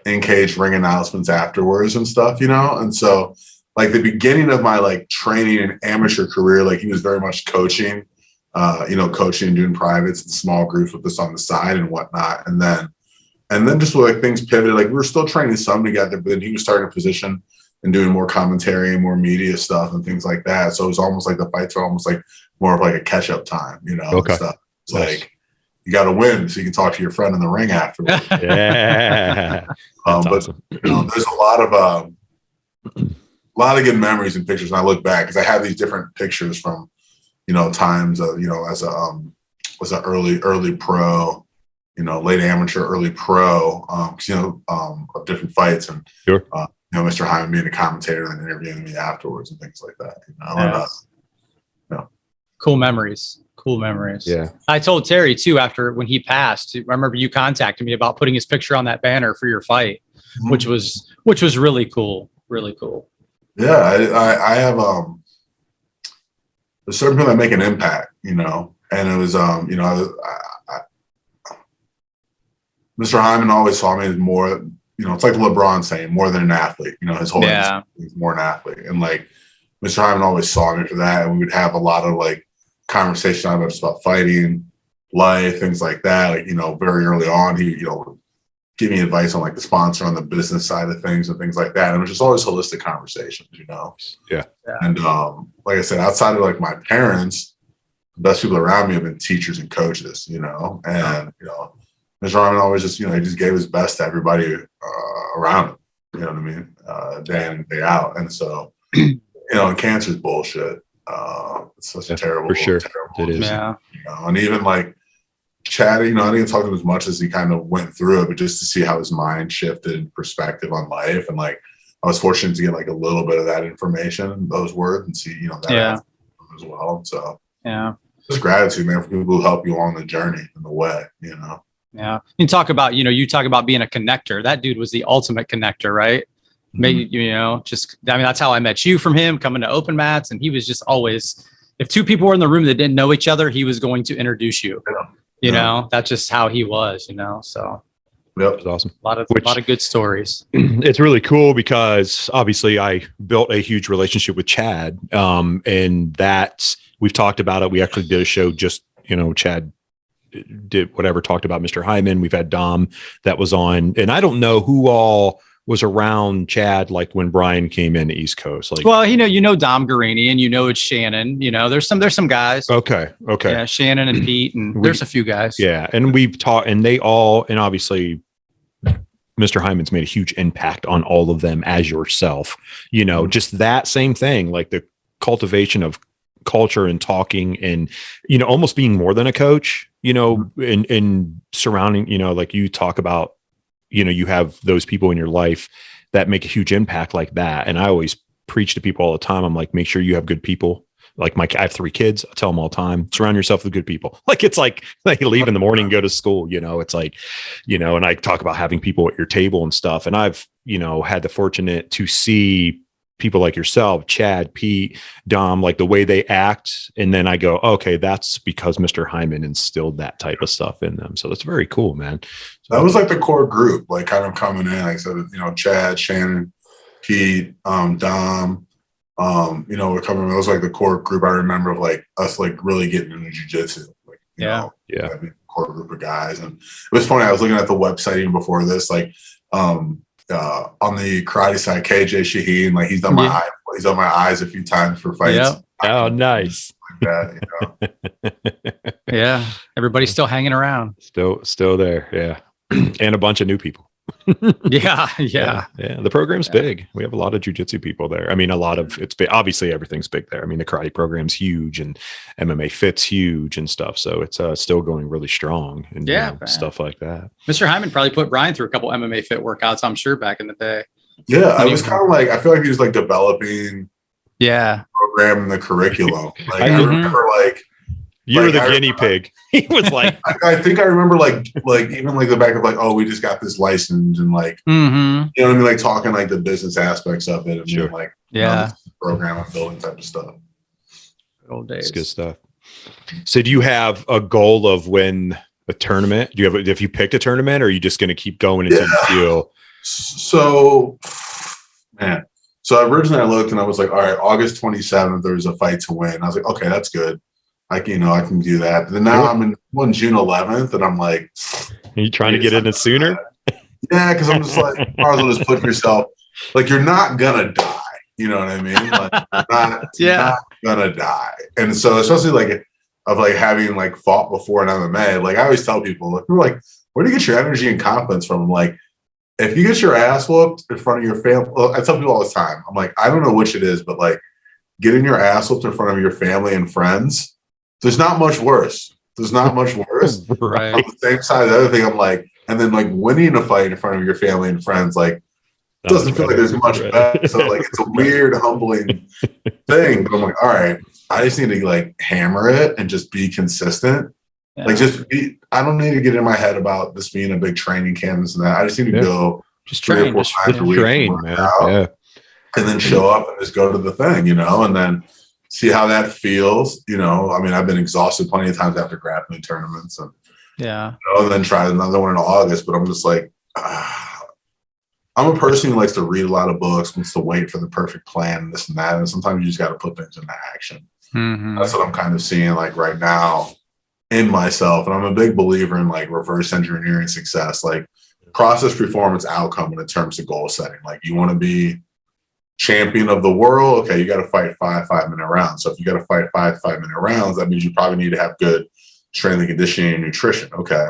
in cage ring announcements afterwards and stuff, and so like the beginning of my like training and amateur career, like he was very much coaching. Coaching and doing privates and small groups with us on the side and whatnot. And then just like things pivoted, like we were still training some together, but then he was starting a position and doing more commentary and more media stuff and things like that. So it was almost like the fights are almost like more of like a catch up time, Okay. Stuff. It's like, you got to win so you can talk to your friend in the ring afterwards. Yeah. Awesome. There's a lot of good memories and pictures. And I look back because I have these different pictures from, times of, as a early pro, late amateur, early pro, of different fights, and sure. Mr. Hyman being a commentator and interviewing me afterwards and things like that. Cool memories. Yeah. I told Terry too when he passed. I remember you contacted me about putting his picture on that banner for your fight, which was really cool. Really cool. Yeah, I have there's certain people that make an impact, and it was, Mr. Hyman always saw me as more, it's like LeBron saying, more than an athlete, his whole he's more an athlete. And like, Mr. Hyman always saw me for that. And we would have a lot of like conversation about fighting, life, things like that. Like, very early on, he, would give me advice on like the sponsor on the business side of things and things like that. And it was just always holistic conversations, Yeah. And like I said, outside of like my parents, the best people around me have been teachers and coaches, and Mr. Hyman always just, he just gave his best to everybody around him, you know what I mean? Day in and day out. And so, and cancer is bullshit. It's such a terrible, for sure. terrible, it is. Yeah. And even like chatting, I didn't talk to him as much as he kind of went through it, but just to see how his mind shifted perspective on life. And like, I was fortunate to get like a little bit of that information, those words, and see, that as well. So, yeah. just gratitude, man, for people who help you along the journey in the way, you know? Yeah. You talk about being a connector. That dude was the ultimate connector, right? Maybe, that's how I met you, from him coming to open mats. And he was just always, if two people were in the room that didn't know each other, he was going to introduce you. You know, that's just how he was, so. Yep. That's awesome. A lot of good stories. It's really cool because obviously I built a huge relationship with Chad. And that we've talked about it. We actually did a show just, Chad did whatever, talked about Mr. Hyman. We've had Dom that was on, and I don't know who all was around Chad, like when Brian came in the East Coast. Like, well, Dom Guarini, and it's Shannon. There's some guys. Okay. Yeah, Shannon and Pete, and there's a few guys. Yeah, and we've taught, and they all, and obviously Mr. Hyman's made a huge impact on all of them as yourself. Just that same thing, like the cultivation of culture and talking, and almost being more than a coach. In surrounding, like you talk about. You have those people in your life that make a huge impact like that. And I always preach to people all the time. I'm like, make sure you have good people. Like I have 3 kids. I tell them all the time, surround yourself with good people. Like, it's like you leave in the morning, go to school, it's like, and I talk about having people at your table and stuff. And I've, had the fortunate to see people like yourself, Chad, Pete, Dom, like the way they act. And then I go, okay, that's because Mr. Hyman instilled that type of stuff in them. So that's very cool, man. So that was like the core group, like kind of coming in, like I said, Chad, Shannon, Pete, Dom, we're coming. It was like the core group. I remember of like us, like really getting into jiu-jitsu, like, yeah. Core group of guys. And it was funny. I was looking at the website even before this, like, on the karate side, KJ Shaheen, like he's done my eyes a few times for fights. Yeah. Oh, nice. Like that, Yeah. Everybody's still hanging around. Still there. Yeah. And a bunch of new people. Yeah. The program's big. We have a lot of jiu-jitsu people there. I mean, a lot of it's big. Obviously everything's big there. I mean, the karate program's huge, and MMAFit's huge and stuff. So it's still going really strong, and stuff like that. Mr. Hyman probably put Brian through a couple MMAFit workouts, I'm sure, back in the day. Yeah. I was kind of like, I feel like he was like developing program in the curriculum. Like I remember like you were the guinea pig. He was like, I think I remember like even like the back of like, oh, we just got this license, and like, you know what I mean? Like talking like the business aspects of it, and being like, program and building type of stuff. Good old days. It's good stuff. So do you have a goal of when a tournament? Do you have, if you picked a tournament, or are you just going to keep going until you feel? So, man. So originally I looked and I was like, all right, August 27th, there's a fight to win. I was like, okay, that's good. I can do that. But then now I'm in June 11th, and I'm like, are you trying to get in it sooner? Yeah, because I'm just like, might as well just put yourself, like, you're not gonna die. You know what I mean? Like, you're not gonna die. And so, especially like of like having like fought before in MMA, like I always tell people, like, we're like, where do you get your energy and confidence from? I'm like, if you get your ass whooped in front of your family, well, I tell people all the time, I'm like, I don't know which it is, but like getting your ass whooped in front of your family and friends, there's not much worse. Right. On the same side, the other thing, I'm like, and then like winning a fight in front of your family and friends, like, doesn't feel like there's much better. So like, it's a weird, humbling thing. But I'm like, all right, I just need to like hammer it and just be consistent. Yeah. Like I don't need to get in my head about this being a big training camp and that. I just need to go just train, just train, man. And then show up and just go to the thing, and then see how that feels. I mean, I've been exhausted plenty of times after grappling tournaments, and and then try another one in August. But I'm just like, I'm a person who likes to read a lot of books, wants to wait for the perfect plan, and this and that. And sometimes you just got to put things into action. Mm-hmm. That's what I'm kind of seeing like right now in myself. And I'm a big believer in like reverse engineering success, like process, performance, outcome in terms of goal setting. Like you want to be champion of the world. Okay, you got to fight 5-minute rounds. So if you got to fight 5-minute rounds, that means you probably need to have good strength and conditioning and nutrition. Okay.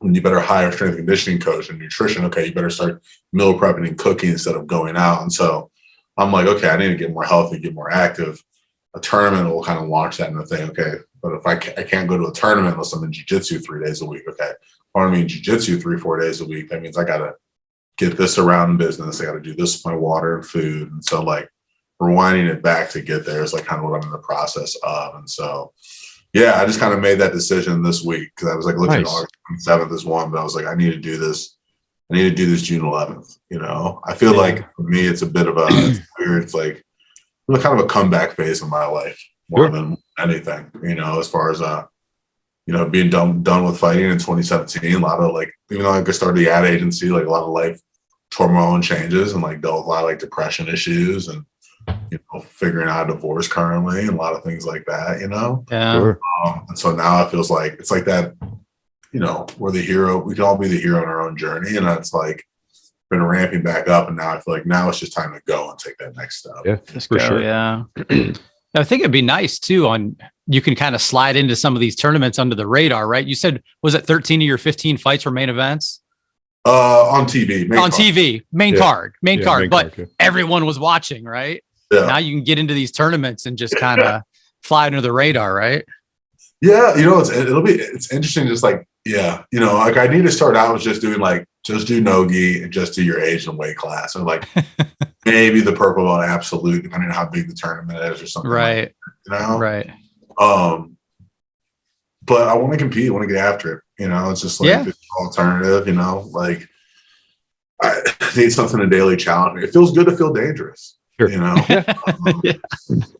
And you better hire a strength and conditioning coach and nutrition. Okay, you better start meal prepping and cooking instead of going out. And so I'm like, okay, I need to get more healthy, get more active. A tournament will kind of launch that in the thing. Okay, but if I can't go to a tournament unless I'm in jiu-jitsu 3 days a week. Okay, or I'm in jiu-jitsu 3-4 days a week. That means I got to get this around business. I got to do this with my water and food. And so like rewinding it back to get there is like kind of what I'm in the process of. And so Yeah, I just kind of made that decision this week because I was like looking at Nice. August 27th as one, but I was like, I need to do this. I need to do this June 11th. You know, I feel like for me, it's a bit of it's weird. It's like kind of a comeback phase in my life more than anything. You know, as far as you know, being done with fighting in 2017, a lot of like, even though I started the ad agency, like a lot of life turmoil and changes, and like dealt with a lot of like depression issues and, you know, figuring out a divorce currently and a lot of things like that, you know? Yeah. And so now it feels like, it's like that, you know, we're the hero. We can all be the hero in our own journey. And it's like been ramping back up. And now I feel like now it's just time to go and take that next step. Yeah, Just for go, sure. yeah. I think it'd be nice too you can kind of slide into some of these tournaments under the radar, right? You said, was it 13 of your 15 fights were main events? On TV. Main card, but yeah. everyone was watching, right? Yeah. Now you can get into these tournaments and just kind of fly under the radar, right? Yeah, you know, it's interesting. Just like, yeah, you know, like I need to start out with just doing like, just do no-gi and just do your age and weight class, or like maybe the purple belt absolute, depending on how big the tournament is or something. Right. Like that, you know, Right. But I want to compete. I want to get after it. You know, it's just like this alternative. You know, like I need something to daily challenge me. It feels good to feel dangerous. Sure. You know,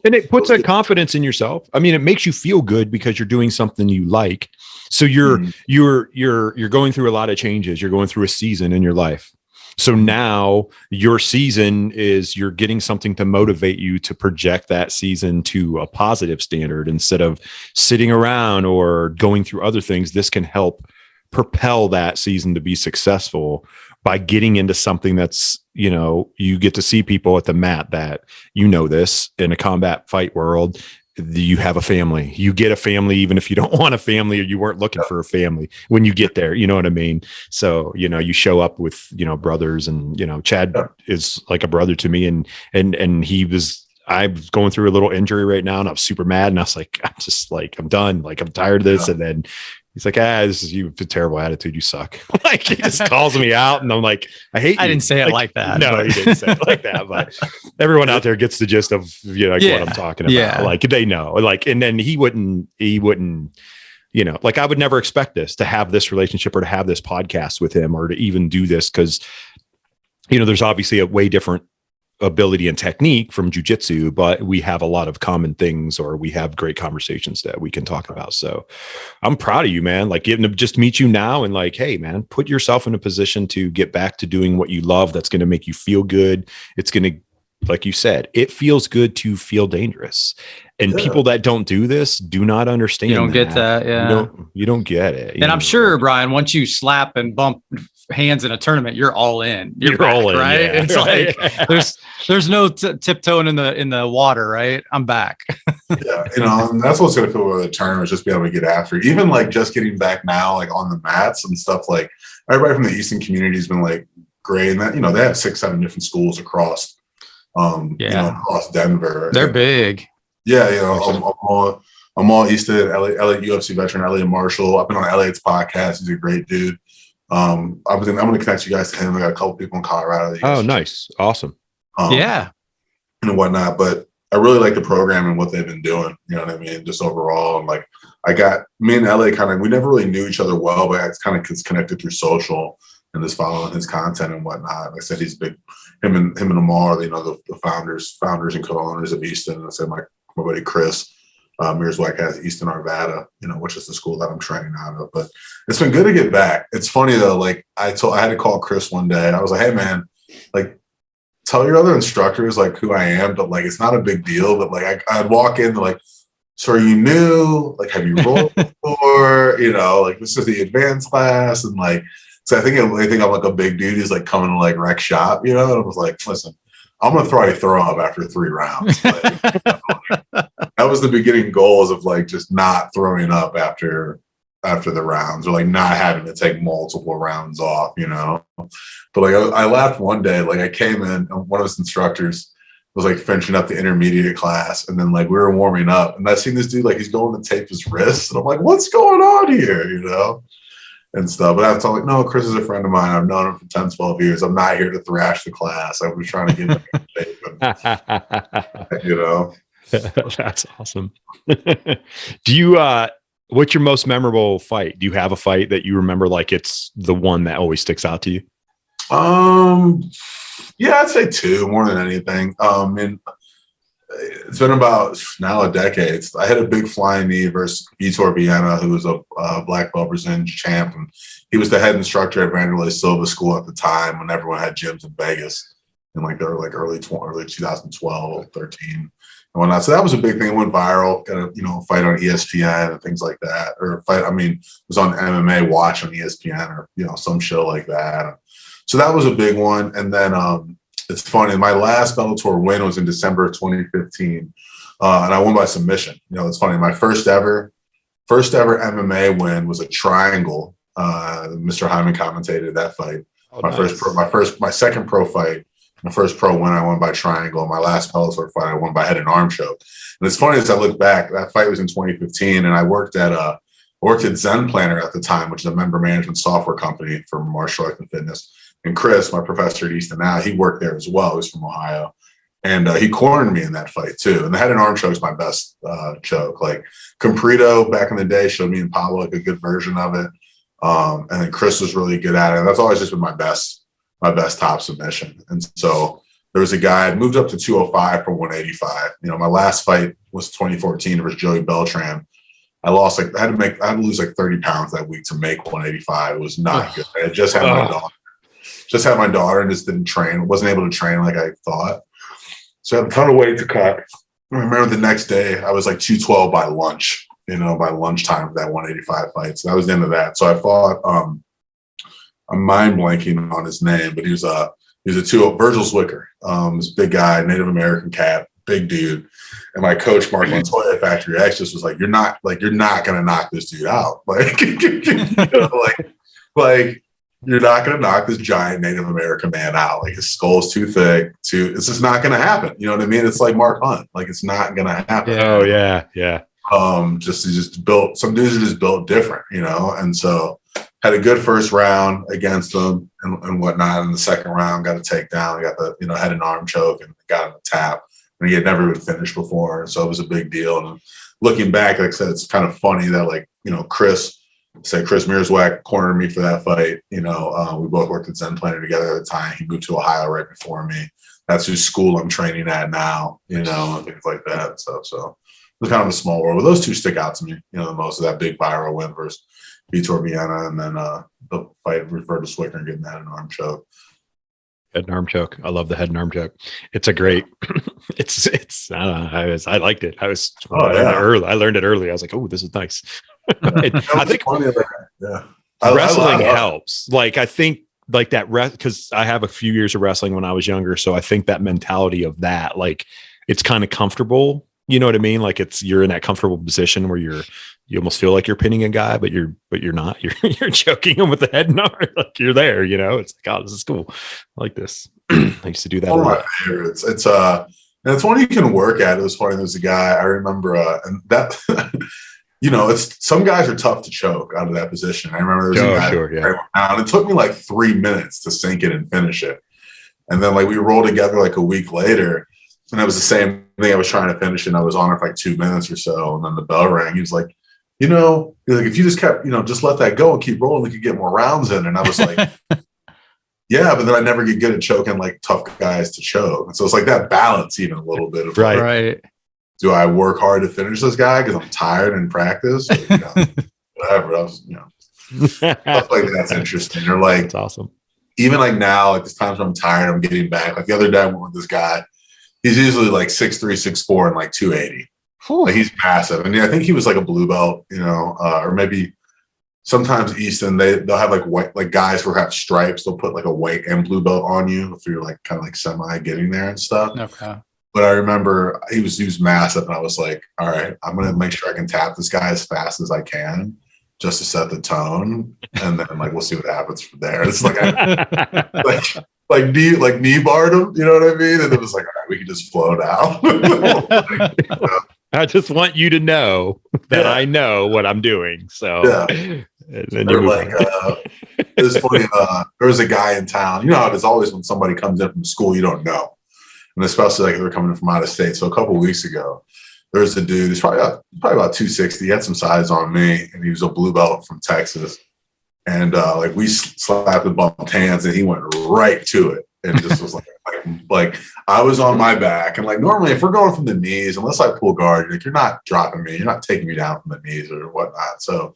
And it puts that confidence in yourself. I mean, it makes you feel good because you're doing something you like. So you're going through a lot of changes. You're going through a season in your life. So now your season is you're getting something to motivate you to project that season to a positive standard instead of sitting around or going through other things. This can help propel that season to be successful by getting into something that's, you know, you get to see people at the mat that, you know, this in a combat fight world, you have a family, you get a family, even if you don't want a family or you weren't looking for a family when you get there, you know what I mean? So, you know, you show up with, you know, brothers, and, you know, Chad is like a brother to me, and I was going through a little injury right now and I'm super mad. And I was like, I'm done. Like, I'm tired of this. And then he's like, this is, you have a terrible attitude. You suck. Like, he just calls me out, and I'm like, I hate you. I didn't say it like that. No, he didn't say it like that. But everyone out there gets the gist of, you know, like what I'm talking about. Yeah. Like, they know. Like, and then he wouldn't, you know, like I would never expect this to have this relationship or to have this podcast with him or to even do this, because, you know, there's obviously a way different ability and technique from Jiu Jitsu, but we have a lot of common things, or we have great conversations that we can talk about. So I'm proud of you, man. Like, getting to just meet you now and like, hey man, put yourself in a position to get back to doing what you love. That's going to make you feel good. It's going to, like you said, it feels good to feel dangerous. And people that don't do this do not understand. You don't get that. Yeah. You don't get it. And I'm sure, Brian, once you slap and bump hands in a tournament, you're all in. You're back, all in, right? Yeah. It's like there's no tiptoeing in the water, right? I'm back. Yeah, you know, and that's what's going to feel with the tournament, is just be able to get after it. Even like just getting back now, like on the mats and stuff. Like, everybody from the Eastern community has been like great, and that, you know, they have 6-7 different schools across, you know, across Denver. They're big. Yeah, you know, I'm all Easton, Elliot UFC veteran, Elliot Marshall. I've been on Elliot's podcast. He's a great dude. I'm going to connect you guys to him. I got a couple people in Colorado. Oh, nice. Awesome. And whatnot. But I really like the program and what they've been doing. You know what I mean? Just overall. And like, me and LA we never really knew each other well, but it's kind of connected through social and just following his content and whatnot. Like I said, he's big. Him and Amar, you know, the founders and co-owners of Easton. And I said, my buddy Chris Mears White has Easton Arvada, you know, which is the school that I'm training out of. But it's been good to get back. It's funny though. Like, I had to call Chris one day. I was like, hey man, like, tell your other instructors like who I am, but like, it's not a big deal. But like, I'd walk in, like, so are you new? Like, have you rolled before? You know, like, this is the advanced class. And like, so I think I'm like a big dude who's like coming to like wreck shop, you know? And I was like, listen, I'm going to throw up after 3 rounds. Like, that was the beginning goals of like just not throwing up after the rounds, or like not having to take multiple rounds off, you know? But like, I laughed one day, like I came in and one of his instructors was like finishing up the intermediate class. And then like we were warming up and I seen this dude, like he's going to tape his wrists. And I'm like, what's going on here? You know? And stuff. But I was like, no, Chris is a friend of mine. I've known him for 10, 12 years. I'm not here to thrash the class. I was trying to get back in shape, and, you know. That's awesome. Do you, what's your most memorable fight? Do you have a fight that you remember like it's the one that always sticks out to you? Yeah, I'd say two more than anything. And it's been about now a decade. I had a big flying knee versus Vitor Vienna, who was a black belt Brazilian champ, and he was the head instructor at Vanderlei Silva School at the time when everyone had gyms in Vegas in like the early 2012, 13, and whatnot. So that was a big thing. It went viral. Got a fight on ESPN and things like that, or a fight. I mean, it was on MMA Watch on ESPN or some show like that. So that was a big one. And then it's funny. My last Bellator win was in December of 2015, and I won by submission. It's funny. My first ever MMA win was a triangle. Mr. Hyman commentated that fight. Oh, my second pro fight, my first pro win, I won by triangle. My last Bellator fight, I won by head and arm choke. And it's funny as I look back, that fight was in 2015, and I worked at Zen Planner at the time, which is a member management software company for martial arts and fitness. And Chris, my professor at Easton now, he worked there as well. He's from Ohio. And he cornered me in that fight too. And the head and arm choke is my best choke. Like Comprito back in the day showed me and Pablo like a good version of it. And then Chris was really good at it. That's always just been my best top submission. And so there was a guy, I moved up to 205 from 185. My last fight was 2014 versus Joey Beltran. I lost I had to lose like 30 pounds that week to make 185. It was not good. I had just had my daughter and just didn't train. Wasn't able to train like I thought. So I had a ton of weight to cut. I remember the next day I was like 212 by lunch, by lunchtime for that 185 fight. So that was the end of that. So I fought, I'm mind blanking on his name, but he was a Virgil Zwicker, this big guy, Native American cat, big dude. And my coach, Mark Montoya at Factory X, just was like, you're not going to knock this dude out. You're not going to knock this giant Native American man out. Like his skull's too thick. It's just not going to happen. You know what I mean? It's like Mark Hunt. Like it's not going to happen. Oh yeah, yeah. Just built. Some dudes are just built different, And so had a good first round against them and whatnot. In the second round, got a takedown. I got the head and arm choke and got him a tap. And he had never been finished before, so it was a big deal. And looking back, like I said, it's kind of funny that Chris Mearswack cornered me for that fight. We both worked at Zen Planner together at the time. He moved to Ohio right before me. That's whose school I'm training at now, and things like that. So it was kind of a small world. But those two stick out to me, the most of that big viral win versus Vitor Vienna, and then the fight referred to Swicker and getting that in an arm choke. Head and arm choke. I love the head and arm choke. It's a great. It's. I don't know. I liked it. I learned it early. I was like, oh, this is nice. I think wrestling helps. Like I think like that because I have a few years of wrestling when I was younger, so I think that mentality of that, like it's kind of comfortable. You know what I mean? Like you're in that comfortable position where you almost feel like you're pinning a guy, but you're not. You're choking him with the head and arm. Like you're there. It's like, oh, this is cool. I like this. I used to do that. One of my favorites. It's one you can work at. It was funny. There's a guy I remember, and that. It's some guys are tough to choke out of that position. I remember there was a guy, and it took me like 3 minutes to sink it and finish it. And then we rolled together like a week later, and it was the same thing. I was trying to finish it, and I was on it for like 2 minutes or so, and then the bell rang. He was like, if you just kept, just let that go and keep rolling, we could get more rounds in. And I was like, yeah, but then I never get good at choking like tough guys to choke. And so it's like that balance, even a little bit of right. Do I work hard to finish this guy because I'm tired in practice? Or, whatever. I was, stuff like that's interesting. Or like, that's awesome. Even like now, like there's times when I'm tired, I'm getting back. Like the other day, I went with this guy. He's usually like 6'3", 6'4", and like 280. Like he's massive, and I think he was like a blue belt, or maybe sometimes Easton they'll have like white, like guys who have stripes. They'll put like a white and blue belt on you if you're like kind of like semi getting there and stuff. Okay. But I remember he was massive, and I was like, all right, I'm gonna make sure I can tap this guy as fast as I can just to set the tone, and then we'll see what happens from there. It's like like knee barred him, you know what I mean? And it was like, all right, we can just flow now. I just want you to know that I know what I'm doing. So and then you're like, it was funny. There was a guy in town. You know how it is always when somebody comes in from school you don't know, and especially like they're coming from out of state. So a couple of weeks ago, there's a dude. He's probably about 260. He had some size on me, and he was a blue belt from Texas. And like we slapped and bumped hands, and he went right to it, and just was like I was on my back, and like normally if we're going from the knees, unless I pull guard, like you're not dropping me, you're not taking me down from the knees or whatnot. So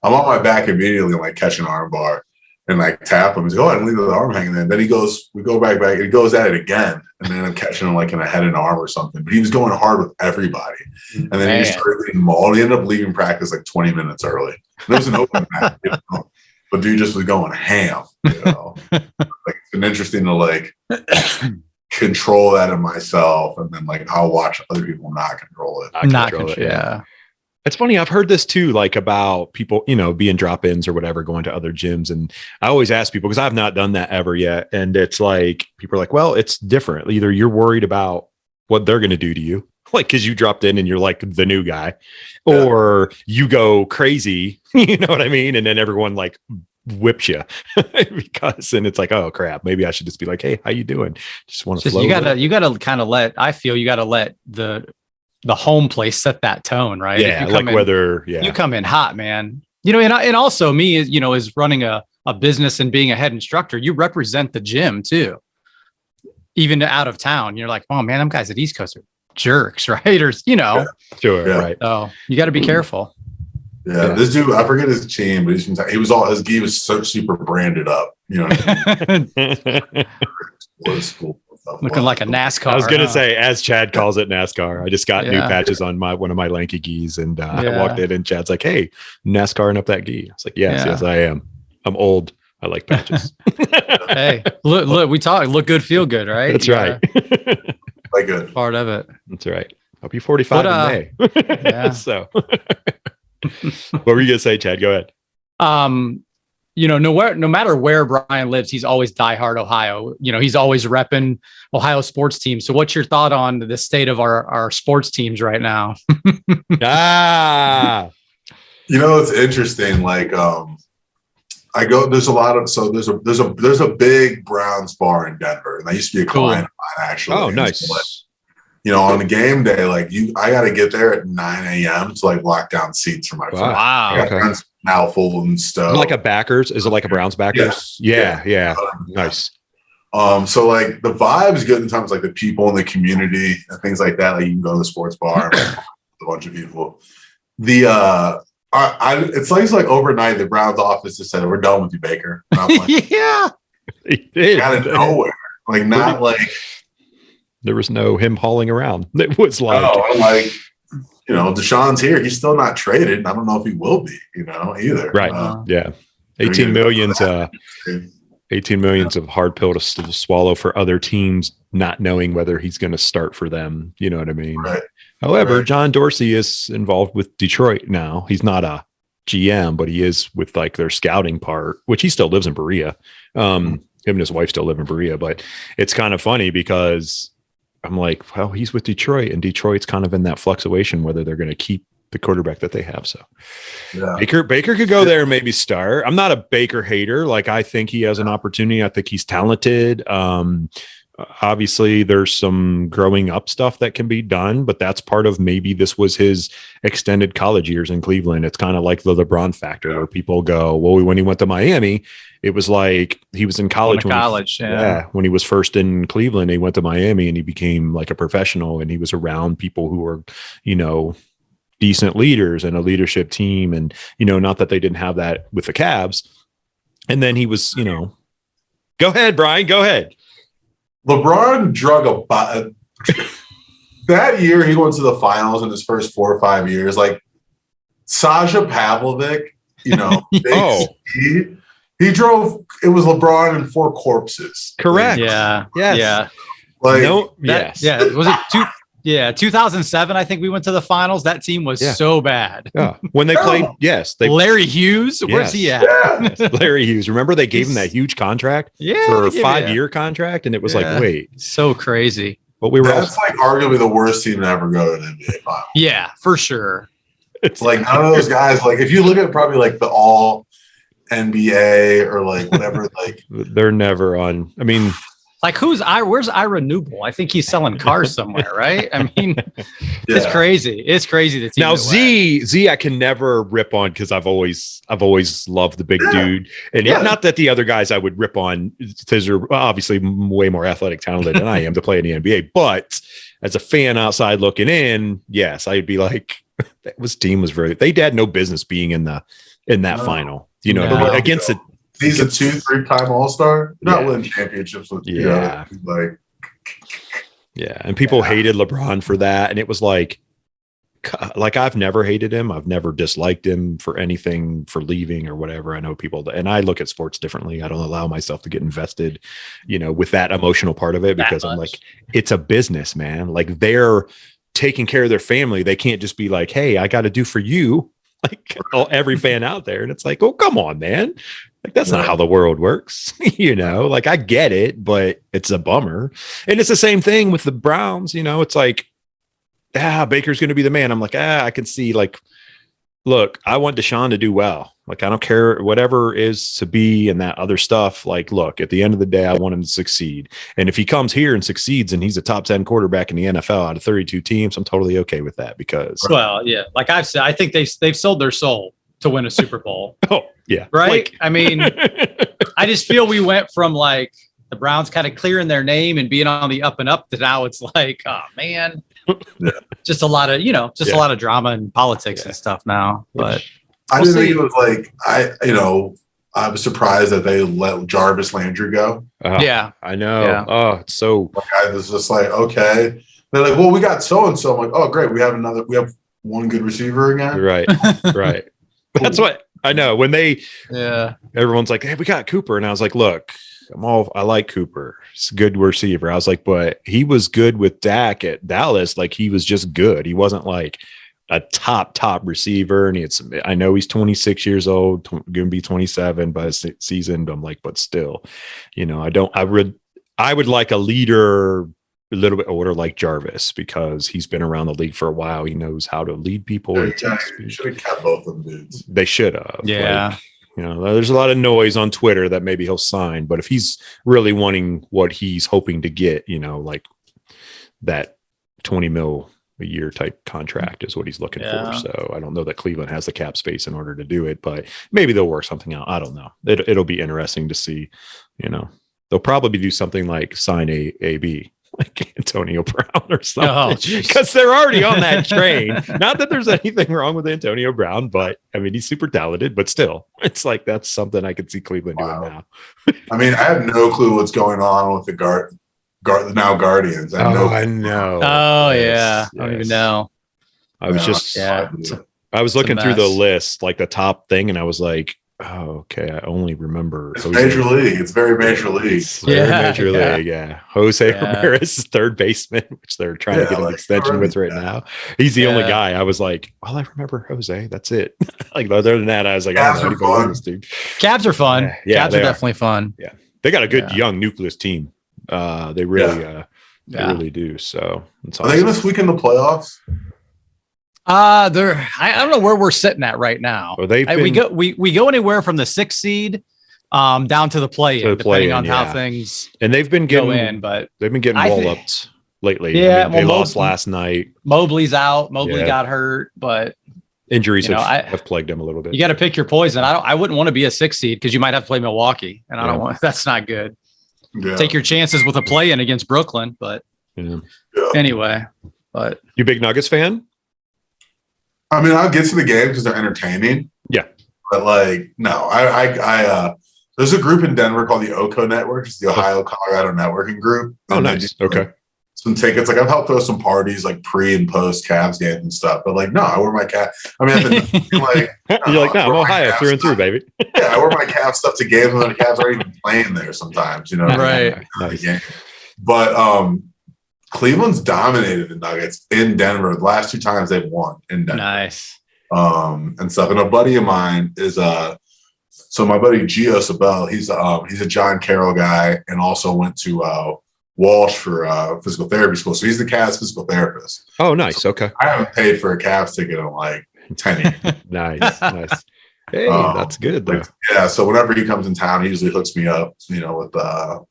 I'm on my back immediately, and like catch an arm bar. And like tap him, he's go ahead and leave the arm hanging there. Then he goes, we go back, and he goes at it again. And then I'm catching him like in a head and arm or something. But he was going hard with everybody. And then he started getting mauled. He ended up leaving practice like 20 minutes early. It was an open match, but dude just was going ham. Like it's been interesting to like control that in myself, and then like I'll watch other people not control it. Not control it. Yeah. It's funny. I've heard this too, like about people, being drop-ins or whatever, going to other gyms. And I always ask people, because I've not done that ever yet. And it's like, people are like, well, it's different. Either you're worried about what they're going to do to you, like, cause you dropped in and you're like the new guy, or you go crazy, you know what I mean? And then everyone like whips you and it's like, oh crap, maybe I should just be like, hey, how you doing? Just want to flow. You gotta kind of let the home place set that tone, right? Yeah, like whether you come in hot, man. And also me, is running a business and being a head instructor. You represent the gym too, even out of town. You're like, oh man, them guys at East Coast are jerks, right? Or right. So you got to be careful. Yeah, this dude, I forget his team, but he was all his gi was so super branded up. Looking like a NASCAR. I was going to say, as Chad calls it, NASCAR. I just got new patches on one of my lanky gis, and I walked in, and Chad's like, "Hey, NASCARing up that gi." I was like, "Yes, I am. I'm old. I like patches." Hey, look, we talk. Look good, feel good, right? That's right. Like good part of it. That's right. I'll be 45 in May. Yeah. So, what were you going to say, Chad? Go ahead. No matter where Brian lives, he's always diehard Ohio. He's always repping Ohio sports teams. So what's your thought on the state of our sports teams right now? It's interesting. Like, there's a big Browns bar in Denver, and I used to be a client of mine, actually. Oh, nice. On the game day, like I got to get there at 9 a.m. to like lock down seats for my friends. Wow. I got friends now full and stuff. Like a backers? Is it like a Browns backers? Yeah. Nice. So like the vibe's good in terms of like the people in the community and things like that. Like you can go to the sports bar with a bunch of people. It's like overnight the Browns office just said, "We're done with you, Baker." Yeah. Out of nowhere. Like not like there was no him hauling around. It was like, Deshaun's here. He's still not traded. I don't know if he will be, either. Right. 18 millions of hard pill to swallow for other teams, not knowing whether he's going to start for them. You know what I mean? Right. However, John Dorsey is involved with Detroit now. He's not a GM, but he is with like their scouting part, which he still lives in Berea. Him and his wife still live in Berea, but it's kind of funny because I'm like, well, he's with Detroit, and Detroit's kind of in that fluctuation whether they're going to keep the quarterback that they have. So Baker could go there and maybe start. I'm not a Baker hater. Like I think he has an opportunity. I think he's talented. Obviously there's some growing up stuff that can be done, but that's part of maybe this was his extended college years in Cleveland. It's kind of like the LeBron factor where people go, well, when he went to Miami, it was like he was in college. When he was first in Cleveland, he went to Miami and he became like a professional, and he was around people who were, decent leaders and a leadership team. And, not that they didn't have that with the Cavs. And then he was, go ahead, Brian, go ahead. LeBron drug that year he went to the finals in his first 4 or 5 years. Like Sasha Pavlovic, he drove. It was LeBron and 4 corpses. Correct. Yeah. Yes. Yeah. Like yes. Yeah. Was it 2007? I think we went to the finals. That team was so bad. Yeah. When they played, Larry Hughes. Where's he at? Yeah. Larry Hughes. Remember they gave him that huge contract for a 5-year contract, and it was like, wait, so crazy. But we were that's like arguably the worst team to ever go to an NBA final. Yeah, for sure. It's like none of those guys. Like if you look at probably like the all NBA or like whatever, like they're never on. I mean. Like where's Ira Newble? I think he's selling cars somewhere, right? I mean, it's crazy. It's crazy. The team now Z I can never rip on because I've always loved the big dude, and not that the other guys I would rip on because they're obviously way more athletic talented than I am to play in the NBA. But as a fan outside looking in, yes, I'd be like, that team was they had no business being in that final. You know what I mean? Against it. He's a 2-3-time All-Star. You're not winning championships with and people hated LeBron for that, and it was like I've never hated him. I've never disliked him for anything, for leaving or whatever. I know people, and I look at sports differently. I don't allow myself to get invested, with that emotional part of it because I'm like, it's a business, man. Like they're taking care of their family. They can't just be like, hey, I got to do for you. Like every fan out there. And it's like, oh, come on, man. Like, that's not how the world works. Like I get it, but it's a bummer. And it's the same thing with the Browns. It's like, Baker's going to be the man. I'm like, I can see, like, look, I want Deshaun to do well. Like, I don't care whatever is to be and that other stuff. Like, look, at the end of the day, I want him to succeed. And if he comes here and succeeds and he's a top 10 quarterback in the NFL out of 32 teams, I'm totally okay with that because. Well, yeah, like I've said, I think they've sold their soul to win a Super Bowl. Oh, yeah. Right. I mean, I just feel we went from like the Browns kind of clearing their name and being on the up and up to now it's like, oh man, just a lot of, a lot of drama and politics and stuff now. But I didn't think it was like, I was surprised that they let Jarvis Landry go. I know. Yeah. Oh, it's so. I was just like, okay. They're like, well, we got so-and-so. I'm like, oh, great. We have one good receiver again. Right. Right. That's what I know when everyone's like, hey, we got Cooper. And I was like, look, I like Cooper. He's a good receiver. I was like, but he was good with Dak at Dallas. Like he was just good. He wasn't like a top receiver. And I know he's 26 years old, going to be 27 by his season. But I'm like, but still, I would like a leader a little bit older like Jarvis because he's been around the league for a while. He knows how to lead people. You should have kept both of them dudes. They should have. Yeah. Like, there's a lot of noise on Twitter that maybe he'll sign, but if he's really wanting what he's hoping to get, like that 20 mil a year type contract is what he's looking for. So I don't know that Cleveland has the cap space in order to do it, but maybe they'll work something out. I don't know. It'll be interesting to see, they'll probably do something like sign AB. Like Antonio Brown or something, because they're already on that train. Not that there's anything wrong with Antonio Brown, but I mean, he's super talented, but still, it's like that's something I could see Cleveland doing now. I mean, I have no clue what's going on with the Guardians. I know. Oh, yeah. I don't even know. I was I was looking through the list, like the top thing, and I was like, oh, okay. I only remember. It's Major League. It's very Major League. Major League. Yeah. Jose Ramirez, third baseman, which they're trying to get an extension with right now. He's the only guy. I was like, well, I remember Jose. That's it. Like other than that, I was like, I don't know anybody else, dude. Cavs are fun. Cavs are definitely fun. Yeah. They got a good young nucleus team. They really, really do. So are they going to squeak in the playoffs? I don't know where we're sitting at right now. Well, we go anywhere from the 6th seed down to the play-in, depending on how things and they've been getting in, but they've been getting wall-ups lately. Yeah, they lost last night. Mobley's out. Mobley got hurt, but injuries have plagued him a little bit. You got to pick your poison. I wouldn't want to be a 6th seed because you might have to play Milwaukee, and I don't want. That's not good. Yeah. Take your chances with a play-in against Brooklyn, but anyway. But you big Nuggets fan? I mean, I'll get to the game because they're entertaining. Yeah. But like, no, I there's a group in Denver called the OCO Network. It's the Ohio Colorado Networking Group. Oh, nice. Okay. Some tickets. Like I've helped throw some parties like pre and post Cavs games and stuff. But like, no, I wear my Cavs. I mean, you're like, no, I'm Ohio through and through, baby. Yeah, I wear my Cavs stuff to games when the Cavs are even playing there sometimes, Right. Nice. But Cleveland's dominated the Nuggets in Denver. The last 2 times they've won in Denver. Nice. And stuff. And a buddy of mine is so my buddy Gio Sabel, he's a John Carroll guy and also went to Walsh for physical therapy school. So he's the Cavs physical therapist. Oh, nice. So okay. I haven't paid for a Cavs ticket in like 10 years. Nice. Hey, that's good though. Yeah, so whenever he comes in town, he usually hooks me up,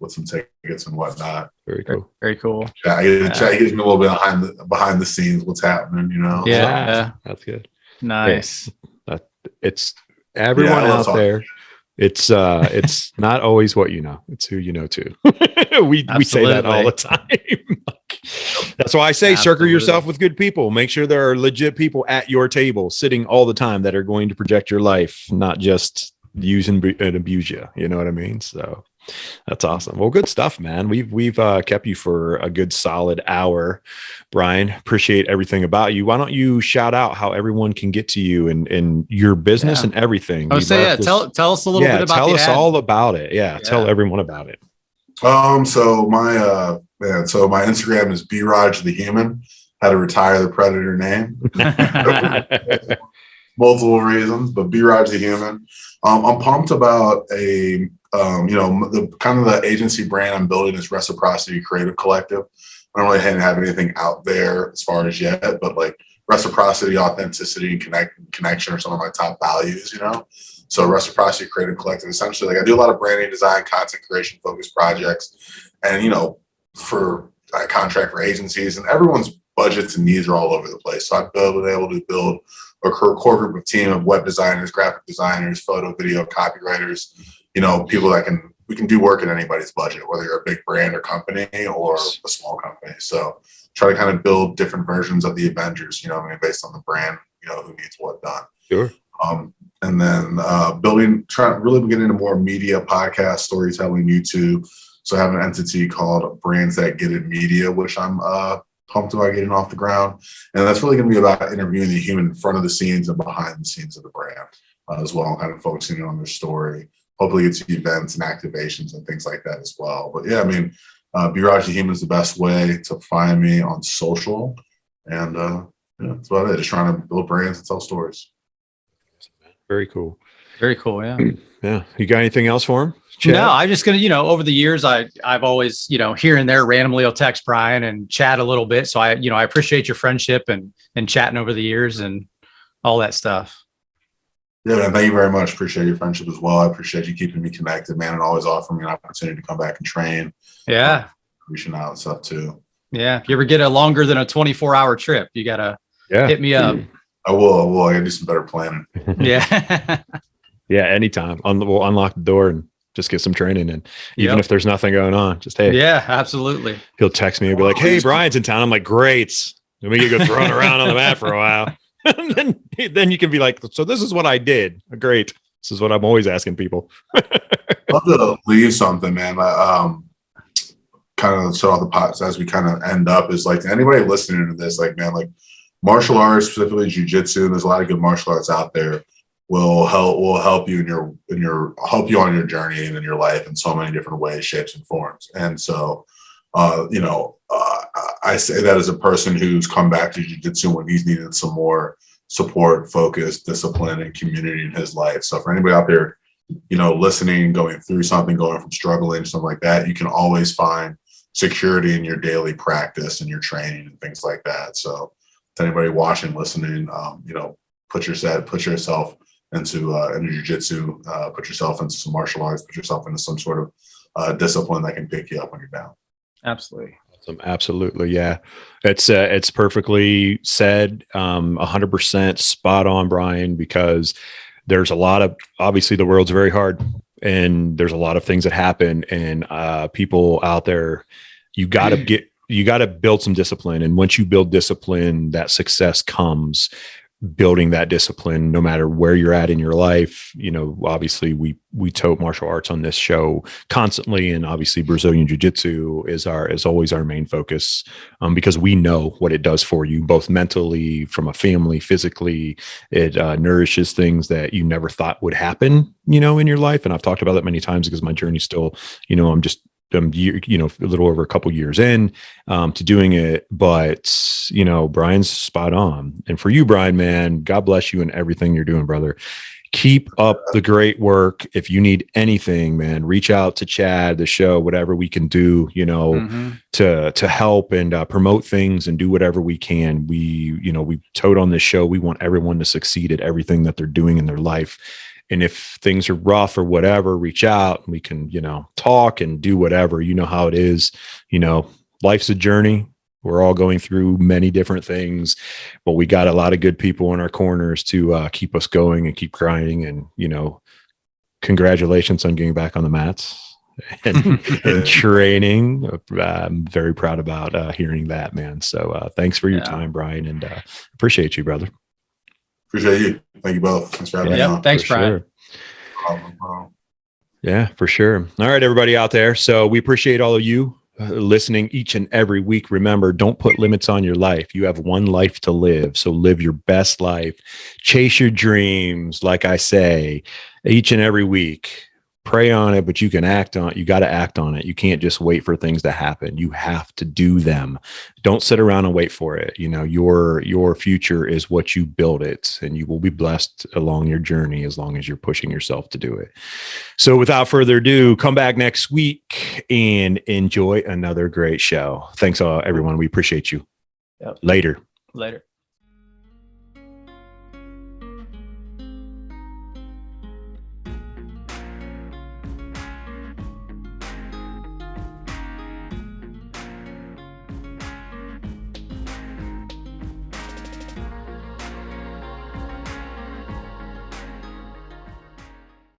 with some tickets and whatnot. Very cool. Very cool. Yeah, he gives me a little bit behind the scenes, what's happening, Yeah, that's good. Nice. It's everyone out there. It's not always what you know, it's who you know too. we say that all the time. That's why I say circle yourself with good people. Make sure there are legit people at your table sitting all the time that are going to project your life, not just use and abuse you. You know what I mean? So that's awesome. Well, good stuff, man. We've kept you for a good solid hour. Brian, appreciate everything about you. Why don't you shout out how everyone can get to you and your business and everything? I would say, tell us a little bit about tell us all about it. Yeah, tell everyone about it. So my Instagram is braj the human. Had to retire the predator name. Multiple reasons, but braj the human. I'm pumped about the agency brand I'm building is Reciprocity Creative Collective. I don't really have anything out there as far as yet, but like reciprocity, authenticity, and connection are some of my top values, So Reciprocity Creative Collective, essentially, like I do a lot of branding, design, content creation focused projects, and I contract for agencies, and everyone's budgets and needs are all over the place. So I've been able to build a core group of team of web designers, graphic designers, photo, video, copywriters, people that we can do work in anybody's budget, whether you're a big brand or company or a small company. So try to kind of build different versions of the Avengers, based on the brand, who needs what done. Sure. And then trying to really get into more media, podcast, storytelling, YouTube. So I have an entity called Brands That Get It Media, which I'm pumped about getting off the ground. And that's really going to be about interviewing the human in front of the scenes and behind the scenes of the brand as well, kind of focusing on their story. Hopefully get to events and activations and things like that as well. But yeah, braj the human is the best way to find me on social. And that's about it. Just trying to build brands and tell stories. Very cool. Very cool. Yeah. Yeah. You got anything else for him? Chad? No, I'm just going to, over the years, I've always, here and there randomly I'll text Brian and chat a little bit. So I appreciate your friendship and chatting over the years and all that stuff. Yeah, man, thank you very much. Appreciate your friendship as well. I appreciate you keeping me connected, man, and always offering me an opportunity to come back and train. Yeah. Reaching out and stuff too. Yeah. If you ever get a longer than a 24-hour trip, you got to hit me up. I will. I got to do some better planning. Yeah. Yeah. Anytime. We'll unlock the door and just get some training in. Even if there's nothing going on, just, hey. Yeah, absolutely. He'll text me and be like, hey, Brian's in town. I'm like, great. Let me go throwing around on the mat for a while. And then you can be like, so this is what I did. Great. This is what I'm always asking people. I'd love to leave something, man. Kind of show off the pots as we kind of end up is like anybody listening to this, like, man, like martial arts, specifically Jiu Jitsu, there's a lot of good martial arts out there, will help you help you on your journey and in your life in so many different ways, shapes, and forms. And so I say that as a person who's come back to Jiu Jitsu when he's needed some more support, focus, discipline, and community in his life. So for anybody out there, listening, going through something, going from struggling, something like that, you can always find security in your daily practice and your training and things like that. So to anybody watching, listening, put yourself into Jiu Jitsu, put yourself into some martial arts, put yourself into some sort of discipline that can pick you up when you're down. Absolutely. Absolutely. Yeah. It's perfectly said. 100% spot on, Brian, because there's a lot of, obviously the world's very hard and there's a lot of things that happen and people out there, you got to build some discipline. And once you build discipline, that success comes. Building that discipline, no matter where you're at in your life. Obviously we tote martial arts on this show constantly. And obviously Brazilian Jiu-Jitsu is always our main focus because we know what it does for you, both mentally, from a family, physically. It nourishes things that you never thought would happen, in your life. And I've talked about that many times because my journey still, I'm a little over a couple years in to doing it, but Brian's spot on. And for you, Brian, man, God bless you and everything you're doing, brother. Keep up the great work. If you need anything, man, reach out to Chad, the show, whatever we can do, to help and promote things and do whatever we can. We tote on this show. We want everyone to succeed at everything that they're doing in their life. And if things are rough or whatever, reach out and we can, talk and do whatever. You know how it is. Life's a journey. We're all going through many different things, but we got a lot of good people in our corners to keep us going and keep grinding. And, congratulations on getting back on the mats and training. I'm very proud about hearing that, man. So thanks for your time, Brian, and appreciate you, brother. Appreciate you. Thank you both. Thanks for having me on. Thanks, Brian. Sure. Yeah, for sure. All right, everybody out there. So we appreciate all of you listening each and every week. Remember, don't put limits on your life. You have one life to live. So live your best life. Chase your dreams. Like I say, each and every week, pray on it, but you can act on it. You got to act on it. You can't just wait for things to happen. You have to do them. Don't sit around and wait for it. Your future is what you build it, and you will be blessed along your journey as long as you're pushing yourself to do it. So without further ado, come back next week and enjoy another great show. Thanks, everyone. We appreciate you. Yep. Later. Later.